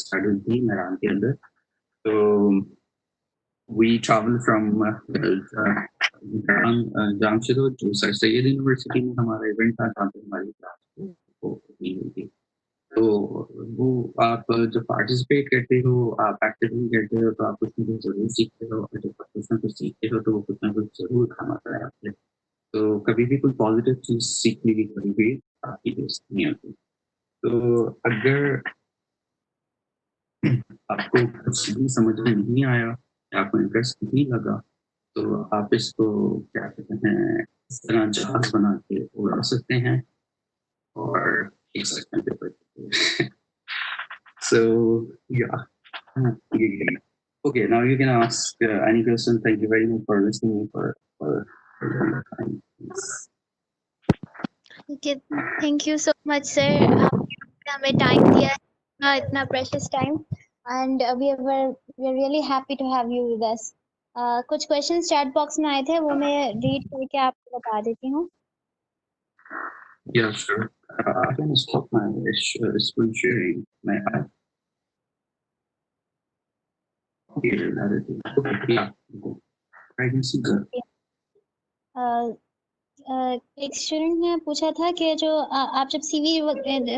स्टार्ट थी मैदान के अंदर, तो we traveled from Jamshedpur to Sir Syed University में हमारा इवेंट था जहाँ पे हमारी क्लास को हुई थी। तो वो आप जब पार्टिसिपेट करते हो, आप एक्टिवली करते हो, तो आप कुछ ना कुछ जरूर सीखते हो, और जब आप कुछ ना कुछ सीखते हो तो वो कुछ ना कुछ जरूर काम आता है आपके। तो कभी भी कोई पॉजिटिव चीज सीखने की कभी भी आपकी दोस्त नहीं होती। तो अगर आपको कुछ भी समझ में नहीं आया या आपको इंटरेस्ट नहीं लगा तो आप इसको क्या कहते हैं इस तरह जहाज बना के उड़ा सकते हैं और एक सकते हैं paper. So yeah, okay, now you can ask any question. Thank you very much for listening for your time. Yes. Okay, thank you so much, sir. हमें टाइम दिया है, इतना precious time. and we are really happy to have you with us. कुछ questions chat box में आए थे, वो मैं read करके आपको बता देती हूँ. Yeah, sure. I can stop my screen sharing. May I? Okay, that is it. Okay, yeah. I can see that. Uh, एक स्टूडेंट ने पूछा था कि जो आप जब सीवी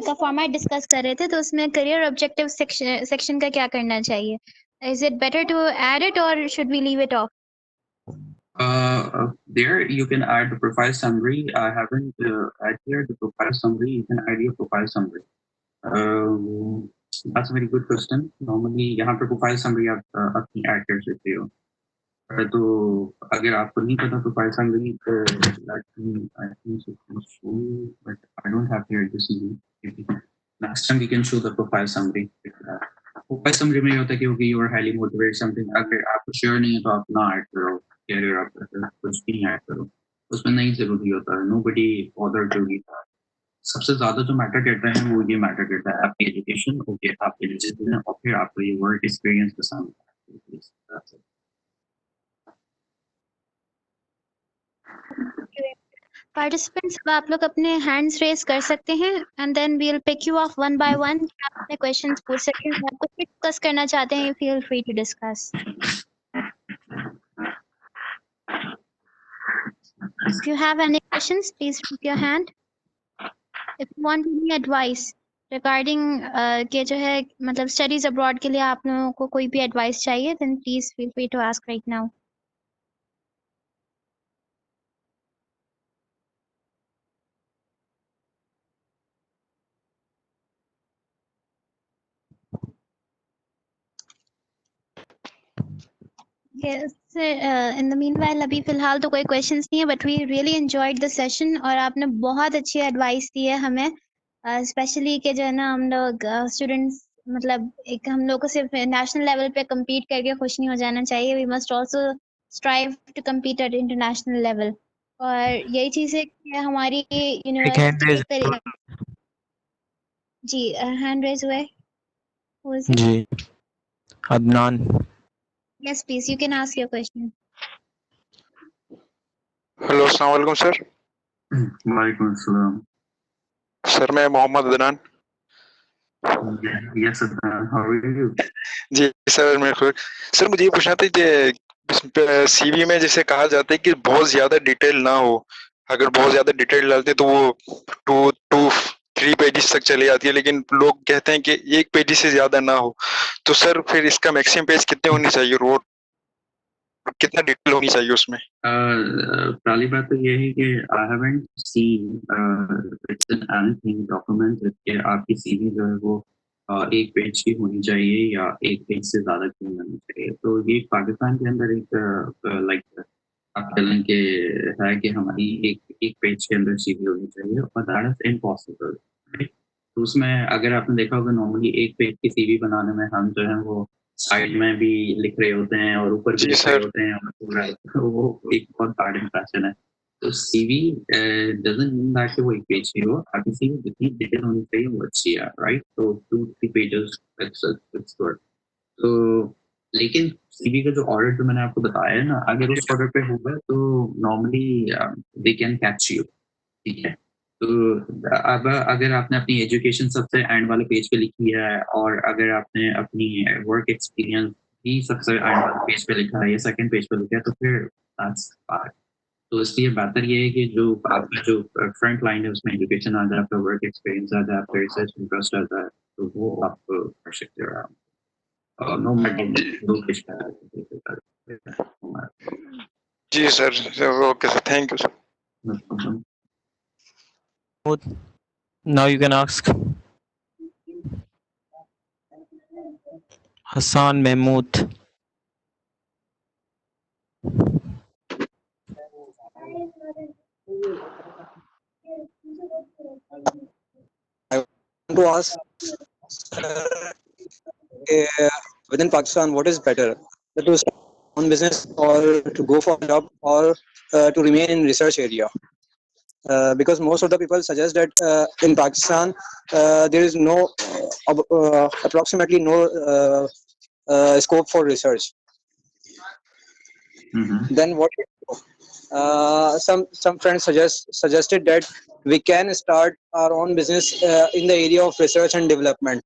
का फॉर्मेट डिस्कस कर रहे थे तो उसमें करियर ऑब्जेक्टिव सेक्शन का क्या करना चाहिए? Is it better to add it और should we leave it off? There you can add the profile summary. I haven't add here the profile summary. You can add your profile summary. That's a very good question. Normally, यहाँ पे profile summary आप अपनी add कर सकते हो. तो अगर आपको नहीं पता प्रोफाइल समरी तो I think so can show, but I don't have here the CV. Next time we can show the profile summary. Profile summary में ये होता है कि you are highly motivated something. अगर आपको श्योर नहीं है तो आप ना ऐड करो, कैरियर आप कुछ भी ऐड करो, उसमें नहीं जरूरी होता है. Nobody bothered to read that. सबसे ज्यादा जो मैटर करता है वो ये मैटर करता है आपकी एजुकेशन, ओके आप एलिजिबल हैं, और फिर आपको ये वर्क एक्सपीरियंस के साथ. पार्टिसिपेंट्स, अब आप लोग अपने हैंड्स रेज कर सकते हैं and then we will pick you of one by one. आप अपने क्वेश्चंस पूछ सकते हैं. आप कुछ भी डिस्कस करना चाहते हैं, feel free to discuss. If you have any questions, please raise your hand. If you want any advice regarding कि जो है मतलब studies abroad के लिए आप लोगों को कोई भी advice चाहिए, then please feel free to ask right now. Yes, in the meanwhile अभी फिलहाल तो कोई questions नहीं है, but we really enjoyed the session और आपने बहुत अच्छी advice दी है हमें, especially कि जो है ना हम लोग students मतलब एक हम लोग को सिर्फ national level पे compete करके खुश नहीं हो जाना चाहिए. We must also strive to compete at international level. और यही चीज़ है कि हमारी एक हैंड यूनिवर्सिटी रेज एक तरह जी hand raise हुआ है. Who is it? जी Adnan. Yes, please, you can ask your question. Hello अस्सलाम वालेकुम सर. वालेकुम अस्सलाम. सर मैं Mohammad Adnan. Yes, Adnan, how are you? जी सर मैं खुद. सर मुझे ये पूछना था कि सीवी में जैसे कहा जाता है कि बहुत ज्यादा डिटेल ना हो, अगर बहुत ज्यादा डिटेल डालते तो वो 2 to 3 पेजेस तक चली जाती है, लेकिन लोग कहते हैं कि 1 पेज से ज्यादा ना हो. तो सर फिर इसका मैक्सिमम पेज कितने होनी चाहिए और कितना डिटेल होनी चाहिए उसमें? पहली बात तो ये है कि I haven't seen written anything document कि आपकी सीवी जो है वो 1 पेज की होनी चाहिए या 1 पेज से ज्यादा की होनी चाहिए. तो ये पाकिस्तान के अंदर एक लाइक आप कह लें कि है कि हमारी एक पेज के अंदर सीवी होनी चाहिए, और दैट इज इम्पॉसिबल. तो उसमें अगर आपने देखा होगा नॉर्मली 1 पेज की सीवी बनाने में हम जो है वो साइड में भी लिख रहे होते हैं और ऊपर भी जी लिख रहे सर. होते हैं, और पूरा वो एक बहुत बैड इंप्रेशन है. तो सीवी डजंट मीन दैट कि वो 1 पेज की हो. आपकी सीवी जितनी डिटेल होनी चाहिए वो अच्छी है, राइट? तो 2-3 पेजेस इट्स गुड. तो लेकिन सीवी का जो ऑर्डर जो मैंने आपको बताया है ना, अगर उस ऑर्डर पे होगा तो normally they can catch you. ठीक है. तो अब अगर आपने अपनी एजुकेशन सबसे एंड वाले पेज पे लिखी है, और अगर आपने अपनी वर्क एक्सपीरियंस भी सबसे एंड वाले पेज पे लिखा है या सेकंड पेज पे लिखा है, तो फिर दैट्स बैड. तो इसलिए बेहतर ये है कि जो आपका जो फ्रंट लाइन है उसमें एजुकेशन आ जाए, आपका वर्क एक्सपीरियंस आ जाए, आपका रिसर्च इंटरेस्ट आ जाए, तो वो आप कर सकते हो. नो मैटर दो पेज का. जी sir. Okay sir, thank you sir. No problem. Now you can ask. Hassan Mahmood. I want to ask within Pakistan, what is better, to start on business or to go for a job or to remain in research area? because most of the people suggest that in Pakistan there is no approximately no scope for research. Then what? Some friends suggested that we can start our own business in the area of research and development.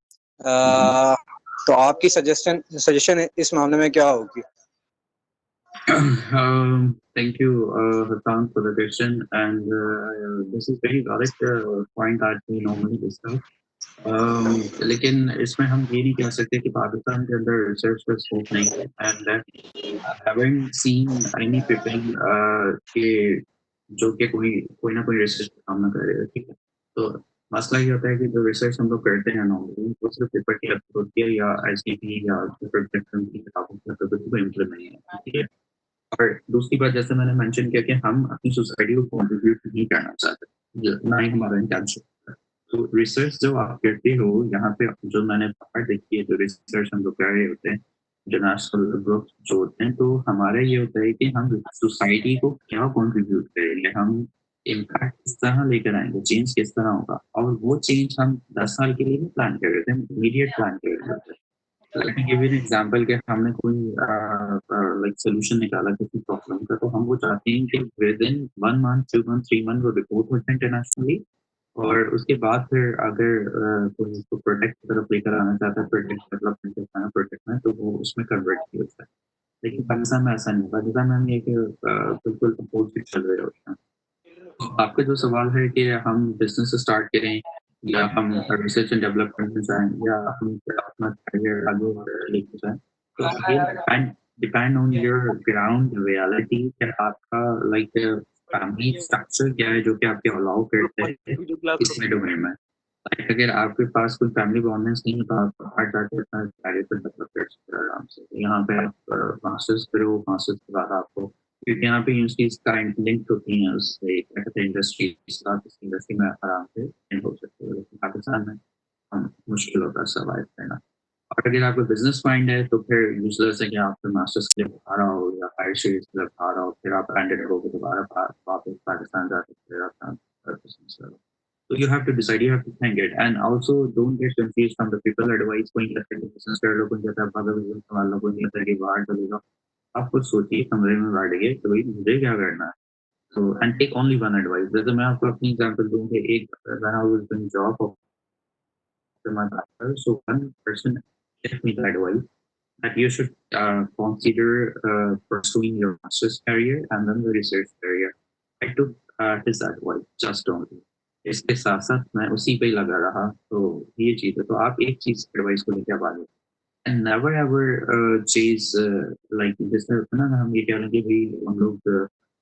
तो आपकी suggestion इस मामले में क्या होगी? Thank you, Hassan, for the question, and this is very valid point that we normally discuss. लेकिन इसमें हम ये नहीं कह सकते कि पाकिस्तान के अंदर रिसर्च का स्कोप नहीं है, and haven't seen any people के जो कि कोई ना कोई रिसर्च काम ना कर रहे हैं, ठीक है? तो मसला ये होता है कि जो रिसर्च हम लोग करते हैं नॉर्मली वो सिर्फ पेपर की हद होती है या एसडीपी या डिफरेंट की किताबों की हद होती है, कोई मतलब नहीं है, ठीक है? और दूसरी बात, जैसे मैंने मेंशन किया कि हम अपनी सोसाइटी को कंट्रीब्यूट नहीं करना चाहते, ना ही हमारा इंटेंशन है। तो रिसर्च जो आप करते हो यहाँ पे, जो मैंने बाहर देखी है, जो रिसर्च हम लोग कर रहे होते हैं, इंटरनेशनल ग्रुप जो होते हैं, तो हमारा ये होता है कि हम सोसाइटी को क्या कंट्रीब्यूट करेंगे, हम इम्पैक्ट किस तरह लेकर आएंगे, चेंज किस तरह होगा, और वो चेंज हम 10 साल के लिए भी प्लान कर रहे थे, इमीडिएट प्लान कर रहे थे। Let me give you an example कि हमने कोई like solution निकाला किसी प्रॉब्लम का, तो हम वो चाहते हैं कि within 1 month, 2 months, 3 months वो रिपोर्ट हो जाए इंटरनेशनली, और उसके बाद फिर अगर कोई उसको प्रोडक्ट की तरफ लेकर आना चाहता है, प्रोडक्ट डेवलपमेंट करना है प्रोडक्ट में, तो वो उसमें कन्वर्ट किया जाता है। लेकिन पाकिस्तान में ऐसा नहीं, पाकिस्तान में हम ये कि बिल्कुल अपोजिट चल रहे होते हैं। तो आपका जो सवाल है कि हम बिजनेस स्टार्ट करें या हम रिसर्च एंड डेवलपमेंट में जाएं या हम अपना करियर आगे लेके जाएं, तो again depend on your ground reality कि आपका लाइक फैमिली स्ट्रक्चर क्या है जो कि आपके अलाउ करते हैं इस डोमेन में। लाइक अगर आपके पास कोई फैमिली बॉन्डेंस नहीं है तो आप बाहर जाके अपना करियर पर डेवलप कर सकते हो आराम से। यहाँ पे आप मास्टर्स करो, मास्टर्स के बाद आपको, क्योंकि यहाँ पे यूनिवर्सिटीज का लिंक होती हैं उससे इंडस्ट्री इंडस्ट्री में आराम से एंड हो सकते हो, लेकिन पाकिस्तान में मुश्किल होता है सर्वाइव करना। और अगर आपको बिजनेस माइंड है तो फिर यूजलेस है कि आप फिर मास्टर्स के लिए बाहर आओ या हायर स्टडीज के लिए बाहर आओ, फिर आप कैंडिडेट हो दोबारा वापस पाकिस्तान जाके फिर अपना बिजनेस करो। So you have to decide, you have to think it, and also don't get confused from the people advice, कोई कहता है कि business कर लो, कोई कहता है भागा बिजनेस संभाल लो, कोई कहता है कि बाहर चले जाओ। आप खुद सोचिए कमरे में बैठिए कि भाई मुझे क्या करना है। So and take only one advice. जैसे मैं आपको अपनी एग्जांपल दूं कि एक when I was doing job after my bachelor, so one person gave me the advice that you should consider pursuing your master's career and then the research career. I took his advice just only. इसके साथ साथ मैं उसी पे ही लगा रहा, तो ये चीज है। तो आप एक चीज एडवाइस को लेकर आगे and never ever chase like जैसे ना हम ये कह रहे हैं कि भाई हम लोग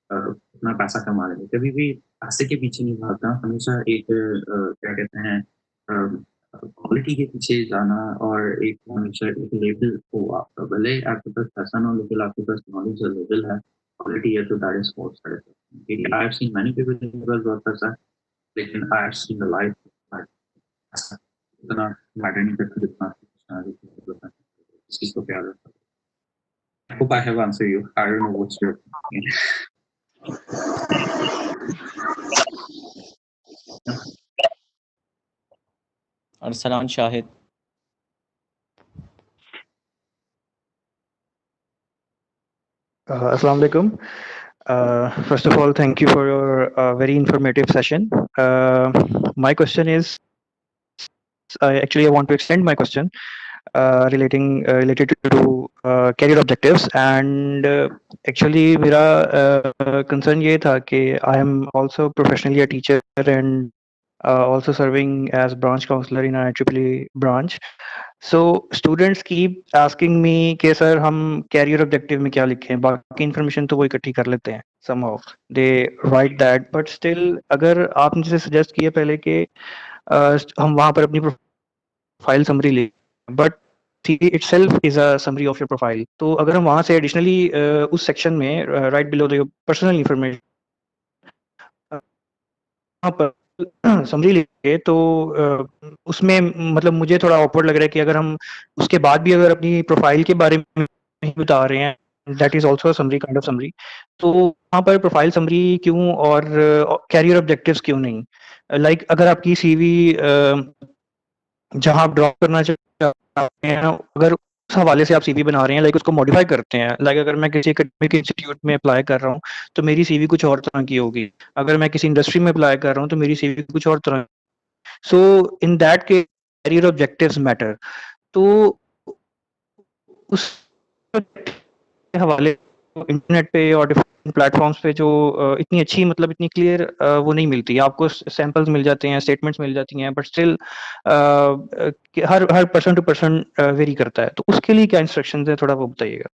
अपना पैसा कमा लेंगे, कभी भी पैसे के पीछे नहीं भागना, हमेशा एक क्या कहते हैं क्वालिटी के पीछे जाना, और एक हमेशा एक लेवल हो आपका, भले आपके पास पैसा ना हो लेकिन आपके पास नॉलेज लेवल है, क्वालिटी है, तो that is what I have seen many people बहुत पैसा, लेकिन I have seen the life इतना मैटर नहीं करता जितना इस चीज को प्यार करता। I hope I have answered you. I don't know what's your opinion. Arsalan Shahid. Assalamu alaikum. First of all, thank you for your very informative session. My question is, actually, I want to extend my question related to career objectives. And actually, मेरा concern ये था कि I am also professionally a teacher and also serving as branch counselor in a IEEE branch. So students keep asking me कि sir हम career objective में क्या लिखें, बाकी information तो वो इकट्ठी कर लेते हैं somehow they write that, but still अगर आपने जैसे suggest किया पहले कि हम वहाँ पर अपनी profile summary ले, but CV itself is a summary of your profile. तो अगर हम वहाँ से additionally उस section में right below the personal information वहाँ पर समरी लेंगे तो उसमें मतलब मुझे थोड़ा ऑकवर्ड लग रहा है कि अगर हम उसके बाद भी अगर अपनी प्रोफाइल के बारे में नहीं बता रहे हैं that is also a summary kind of summary. तो वहाँ पर प्रोफाइल समरी क्यों और कैरियर ऑब्जेक्टिव्स क्यों नहीं? लाइक अगर आपकी सीवी जहाँ आप ड्रॉप करना चाहते हैं, अगर उस हवाले से आप सीवी बना रहे हैं, लाइक उसको मॉडिफाई करते हैं, लाइक अगर मैं किसी एकेडमिक इंस्टीट्यूट में अप्लाई कर रहा हूँ, तो मेरी सीवी कुछ और तरह की होगी। अगर मैं किसी इंडस्ट्री में अप्लाई कर रहा हूँ, तो मेरी सीवी कुछ और तरह। So in that case career objectives matter. तो उस के हवाले इंटरनेट पे और डिफरेंट प्लेटफॉर्म्स पे जो इतनी अच्छी मतलब इतनी क्लियर वो नहीं मिलती। आपको सैंपल्स मिल जाते हैं, स्टेटमेंट्स मिल जाती हैं, बट स्टिल हर पर्सन टू पर्सन वेरी करता है। तो उसके लिए क्या इंस्ट्रक्शंस हैं, थोड़ा वो बताइएगा।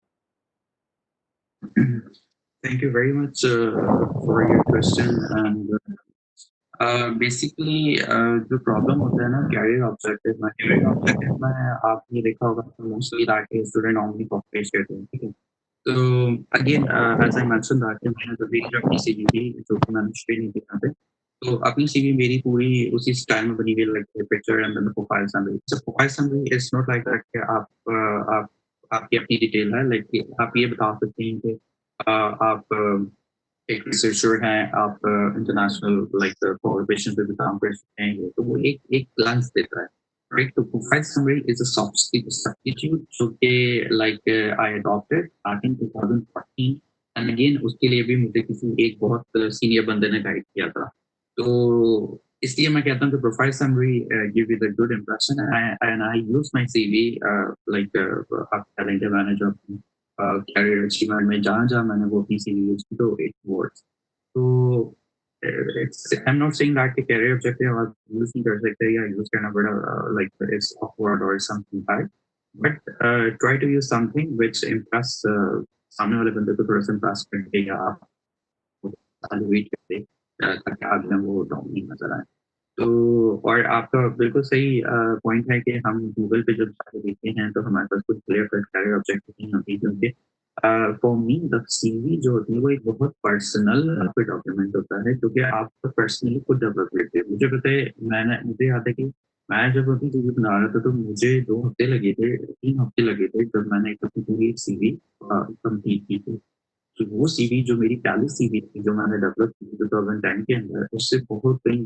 Thank you very much for your question. And basically, जो प्रॉब्लम होता है ना कैरियर ऑब्जेक्टिव में आपने देखा होगा mostly that student only corporate करते हैं, ठीक है। तो again as I mention that मैंने जब भी अपनी सीवी थी जो कि मैंने श्री नहीं देखा थे, तो अपनी सीवी मेरी पूरी उसी स्टाइल में बनी हुई, like picture and then profile summary. So profile summary is not like that कि आप आपकी अपनी डिटेल है, लाइक आप ये बता सकते हैं कि आप एक रिसर्चर हैं, आप इंटरनेशनल लाइक कोऑर्डिनेशन पे भी काम कर सकते हैं, तो वो एक एक ग्लांस देता है, राइट। तो profile summary is a substitute जो कि like I adopted back in 2014, and again उसके लिए भी मुझे किसी एक बहुत सीनियर बंदे ने गाइड किया था। तो इसलिए मैं कहता हूँ कि profile summary give you the good impression, and I use my CV like आप टैलेंट मैनेजर कैरियर अचीवमेंट में जहाँ जहाँ मैंने वो अपनी सीवी यूज की, तो इट वर्क्स। तो I am not saying that कि कैरियर ऑब्जेक्टिव आप यूज नहीं कर सकते या यूज करना बड़ा लाइक इट्स ऑकवर्ड और something bad, but try to use something which impress सामने वाले बंदे को थोड़ा सा इम्प्रेस करके, या आप वेट करते ताकि आगे वो डाउन नजर आए। तो और आपका बिल्कुल सही पॉइंट है कि हम गूगल पे जब जाके देखते हैं तो हमारे पास कुछ क्लियर कट कैरियर ऑब्जेक्टिव नहीं होती, क्योंकि फॉर मी द सीवी जो होती है वो एक बहुत पर्सनल डॉक्यूमेंट होता है, क्योंकि आप पर्सनली खुद डेवलप करते हैं। मुझे पता है, मुझे याद है कि मैं जब अपनी सीवी बना रहा था तो मुझे 2 हफ्ते लगे थे, 3 हफ्ते लगे थे, जब मैंने अपनी पूरी सीवी कंप्लीट की थी। तो वो सीवी जो मेरी पहली सीवी थी जो मैंने डेवलप की 2010 के अंदर, उससे बहुत कई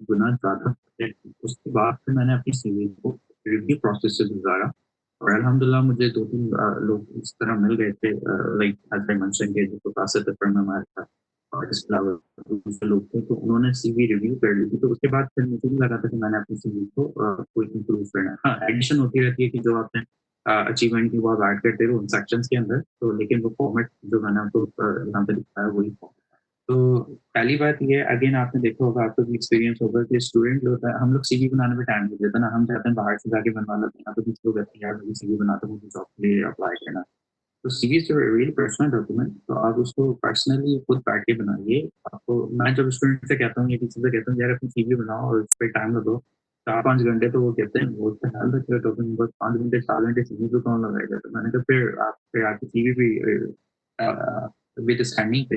गुना ज़्यादा है। उसके बाद फिर मैंने अपनी सीवी को रिव्यू प्रोसेस से गुजारा, और अल्हम्दुलिल्लाह मुझे 2-3 लोग इस तरह मिल गए थे, लाइक एज आई मेंशन के जो प्रोफेसर पेपर में हमारे साथ और इसके अलावा दूसरे लोग थे, तो उन्होंने सीवी रिव्यू कर ली थी। तो उसके बाद फिर मुझे भी लगा था कि मैंने अपनी सीवी को कोई इम्प्रूव करना है। हाँ, एडिशन होती रहती है कि जो आपने अचीवमेंट की वो आप ऐड करते रहो उन सेक्शंस के अंदर, तो लेकिन वो फॉर्मेट जो मैंने आपको यहाँ पे दिखाया वही फॉर्मेट। तो पहली बात ये है, अगेन आपने देखा होगा, आपको भी एक्सपीरियंस होगा कि स्टूडेंट जो होता है, हम लोग सीवी बनाने में टाइम नहीं देते ना, हम चाहते हैं बाहर से जाके बनवा लेते हैं, तो कुछ लोग कहते हैं यार मुझे सीवी बनाते मुझे जॉब के लिए अप्लाई करना। तो CV is really personal document, तो आप उसको पर्सनली खुद बैठ के बनाइए। आपको मैं जब स्टूडेंट से कहता हूँ या किसी से कहता हूँ यार अपनी सीवी बनाओ और उस पर टाइम लगो 4-5 घंटे, तो वो कहते हैं वो ख्याल रखिए डॉक्यूमेंट बस 5 घंटे 4 घंटे सीवी पे कौन लगाएगा। तो मैंने कहा फिर आपकी सीवी भी विद स्टैंडिंग पे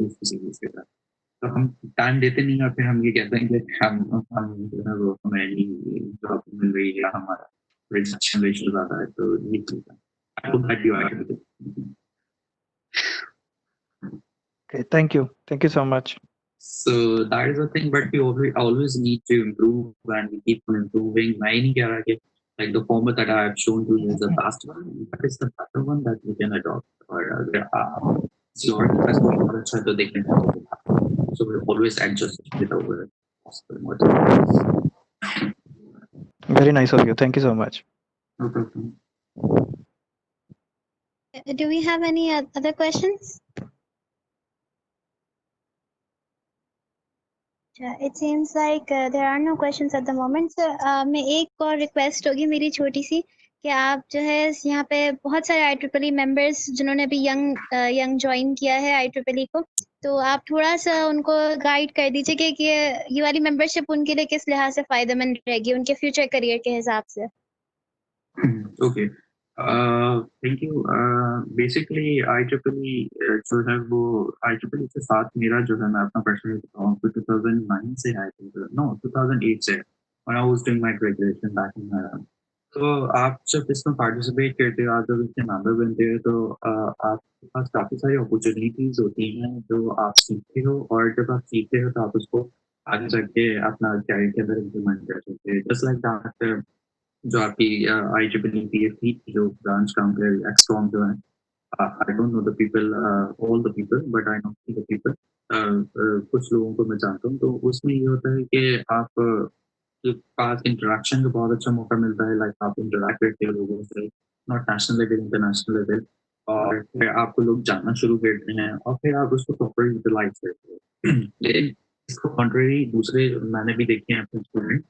सीवी के साथ, तो हम टाइम देते नहीं और फिर हम ये कहते हैं कि हम जो है वो हमें जॉब मिल रही है या हमारा रिजेक्शन रेशियो ज़्यादा है, तो ये चीज़ है। I hope that you agree with it. Okay, thank you so much. So that is the thing, but we always need to improve and we keep on improving. मैं ये नहीं कह रहा कि like the format that I have shown to you is the best one, that is the better one that we can adopt. और अगर किसी और के पास कोई और अच्छा है तो देखने का तो so we always adjust with our possible modules. Very nice of you. Thank you so much. No problem. Do we have any other questions? It seems like there are no questions at the moment. So मैं एक और request होगी मेरी छोटी सी, कि आप जो है यहाँ पे बहुत सारे IEEE मेंबर्स जिन्होंने अभी यंग ज्वाइन किया है IEEE को, तो आप थोड़ा सा उनको गाइड कर दीजिए कि ये वाली मेंबरशिप उनके लिए किस लिहाज से फायदेमंद रहेगी उनके फ्यूचर करियर के हिसाब से। Okay. Thank you. Basically IEEE जो है वो IEEE के साथ मेरा जो है मैं अपना पर्सनल बताऊँ तो 2009 से है, no 2008 से when I was doing my graduation back in तो आप जब इसमें पार्टिसिपेट करते हो, आप जब इसके मेंबर बनते हो, तो आपके पास काफ़ी सारी अपॉर्चुनिटीज़ होती हैं जो आप सीखते हो, और जब आप सीखते हो तो आप उसको आगे जाके अपना कैरियर के अंदर इम्प्लीमेंट कर सकते हैं। जस्ट लाइक दैट, जो आपकी IEEE PAF-KIET की जो ब्रांच काम कर रही है, एक्सकॉम जो है, आई don't know the people, all the people, but I know the people, कुछ लोगों को मैं जानता हूँ। तो उसमें ये होता है कि आप के पास इंटरेक्शन का बहुत अच्छा मौका मिलता है, लाइक आप इंटरेक्ट करते हो लोगों से, not national level, international level, और फिर आपको लोग जानना शुरू करते हैं और फिर आप उसको प्रॉपर यूटिलाइज करते हो। लेकिन इसको कॉन्ट्रेरी दूसरे मैंने भी देखे हैं अपने स्टूडेंट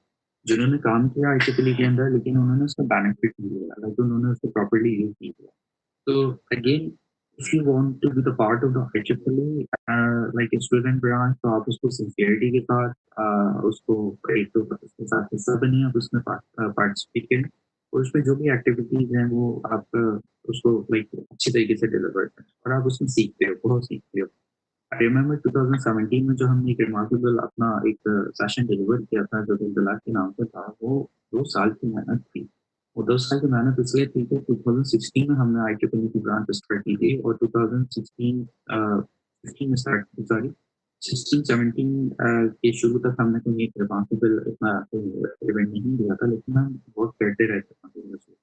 जिन्होंने काम किया IEEE के अंदर, लेकिन उन्होंने उसका बेनिफिट नहीं लिया, लाइक उन्होंने उसको प्रॉपर्ली यूज नहीं किया। So again, if you want to be the part of the IEEE, like a student branch, तो आप उसको sincerity के साथ उसको एक तो उसके साथ हिस्सा बनिए, आप उसमें पार्टिसिपेट करें, और उसमें जो भी एक्टिविटीज हैं वो आप उसको लाइक अच्छी तरीके से डिलीवर करें, और आप उसमें सीखते हो, बहुत सीखते हो। आई रिमेम्बर 2017 में जो हमने एक रिमार्केबल अपना एक सेशन डिलीवर किया था जो दिलदला के नाम पे था, वो 2 साल की मेहनत थी। वो 2 साल की मेहनत इसलिए थी कि 2016 में हमने IEEE की ब्रांच स्टार्ट की थी, और 2016 15 में स्टार्ट की, सॉरी 16-17 के शुरू तक हमने कोई एक रिमार्केबल इतना इवेंट नहीं दिया था, लेकिन हम वर्क करते रहते थे।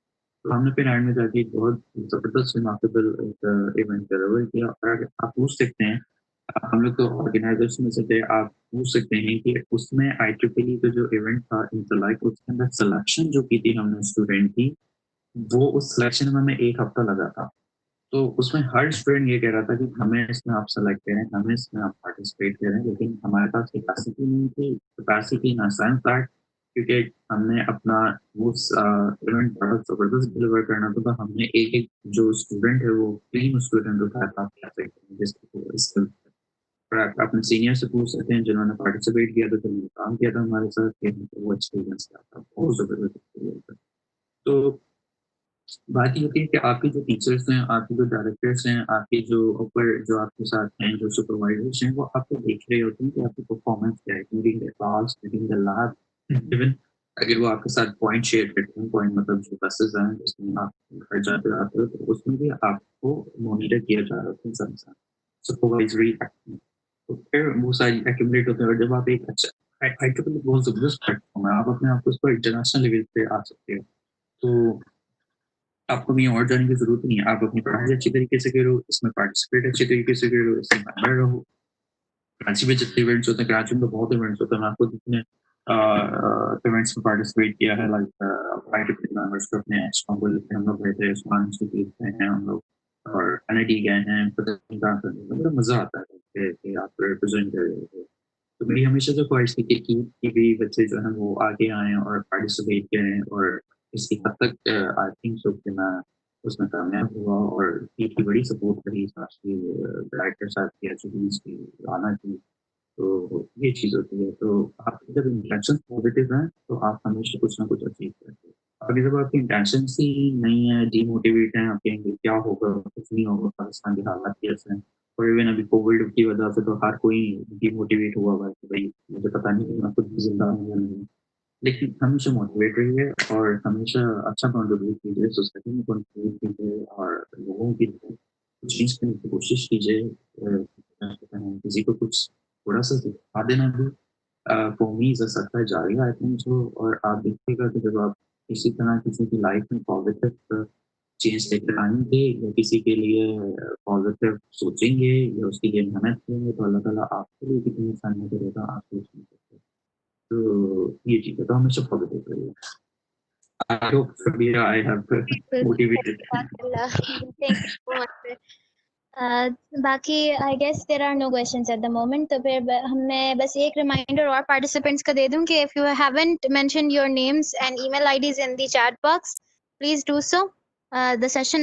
तो हमने फिर एंड में जाके एक बहुत जबरदस्त रिमार्केबल एक इवेंट डिलीवर किया। और आप पूछ सकते हैं, हम लोग तो ऑर्गेनाइजर्स में से थे, आप पूछ सकते हैं कि उसमें IEEE का जो इवेंट था इंटरलाइक, उसके अंदर सिलेक्शन जो की थी हमने स्टूडेंट की, वो उस सिलेक्शन में हमें 1 हफ्ता लगा था। तो उसमें हर स्टूडेंट ये कह रहा था कि हमें इसमें आप सेलेक्ट करें, हमें इसमें आप पार्टिसिपेट करें, लेकिन हमारे पास कैपेसिटी नहीं थी। Capacity in a sense that क्योंकि हमने अपना वो इवेंट बड़ा ज़बरदस्त डिलीवर करना था, तो हमने एक-एक जो स्टूडेंट है वो टीम स्टूडेंट उठाया था, आप कह सकते हैं, जिसको स्किल। और आप अपने सीनियर से पूछ सकते हैं जिन्होंने पार्टिसिपेट किया था, जिन्होंने काम किया था हमारे साथ, कि हमको वो एक्सपीरियंस क्या था, बहुत ज़बरदस्त एक्सपीरियंस था। तो बात ये होती है कि आपके जो टीचर्स हैं, आपके जो डायरेक्टर्स हैं, आपके जो ऊपर जो आपके साथ हैं, जो सुपरवाइजर्स हैं, वो आपको देख रहे होते हैं कि आपकी परफॉर्मेंस क्या है during the class, during the lab, even अगर वो आपके साथ पॉइंट शेयर करते हैं, पॉइंट मतलब जो क्लासेस हैं जिसमें आप घर जाते आते हो, तो उसमें भी आपको मॉनिटर किया जा रहा है साथ-साथ सुपरवाइजरी एक्टिंग। तो फिर वो सारी एक्यूमुलेट होते हैं, और जब आप एक अच्छा IEEE बहुत ज़बरदस्त प्लेटफॉर्म है, आप अपने आप को उस पर इंटरनेशनल लेवल पे आ सकते हो। तो आपको कहीं और जाने की ज़रूरत नहीं है, आप अपनी पढ़ाई अच्छी तरीके से करो, इसमें पार्टिसिपेट अच्छी तरीके से करो, इसमें मेंबर रहो। कराची में जितने इवेंट्स होते हैं, कराची में तो बहुत इवेंट्स होते हैं, मैं खुद जितने इवेंट्स में पार्टिसिपेट किया है, लाइक IEEE मेंबर्स को अपने एक्सकॉम को लेके हम लोग गए थे, उस्मान इंस्टीट्यूट गए हैं हम लोग, और NIT गए हैं, पता नहीं कहाँ पे, बड़ा मज़ा आता है कि आप रिप्रेजेंट कर रहे हो। तो मेरी हमेशा से ख्वाहिश थी कि भी बच्चे जो हैं वो आगे आएँ और पार्टिसिपेट करें, और इसकी हद तक आई थिंक सो कि मैं उसमें कामयाब हुआ, और टीम की बड़ी सपोर्ट रही, साथ ही डायरेक्टर साहब की, एचओडीज़ की, राना की। तो ये चीज़ होती है। तो आपकी जब इंटेंशन पॉजिटिव हैं, तो आप हमेशा कुछ ना कुछ अचीव करते हो। अभी जब आपकी इंटेंशंस ही नहीं है, डिमोटिवेट हैं, आप कहेंगे क्या होगा, कुछ नहीं होगा, पाकिस्तान के हालात कैसे हैं, और इवन अभी कोविड की वजह से तो हर कोई डिमोटिवेट हुआ हुआ है कि भाई मुझे पता नहीं कि मैं खुद भी जिंदा हूँ या नहीं। लेकिन हमेशा मोटिवेट रहिए, और हमेशा अच्छा कंट्रीब्यूट कीजिए, सोसाइटी में कंट्रीब्यूट कीजिए, और लोगों की कुछ चीज़ करने की कोशिश कीजिए। किसी को कुछ थोड़ा सा सिखा देना भी कौमी सदका जारिया आई थिंक सो। और आप देखिएगा कि जब आप किसी तरह किसी की लाइफ में पॉजिटिव चेंज लेकर आएँगे, या किसी के लिए पॉजिटिव सोचेंगे, या उसके लिए मेहनत करेंगे, तो अल्लाह ताला आपके लिए कितनी आसानी करेगा, आप सोच नहीं सकते। तो ये चीज़ है, तो हमेशा पॉजिटिव रहिए। I hope Sabira, I have motivated. Thank you so much. बाकी I guess there are no questions at the moment, तो फिर मैं बस एक रिमाइंडर और पार्टिसिपेंट्स का दे दूं कि if you haven't mentioned your names and email IDs in the chat box, please do so. The session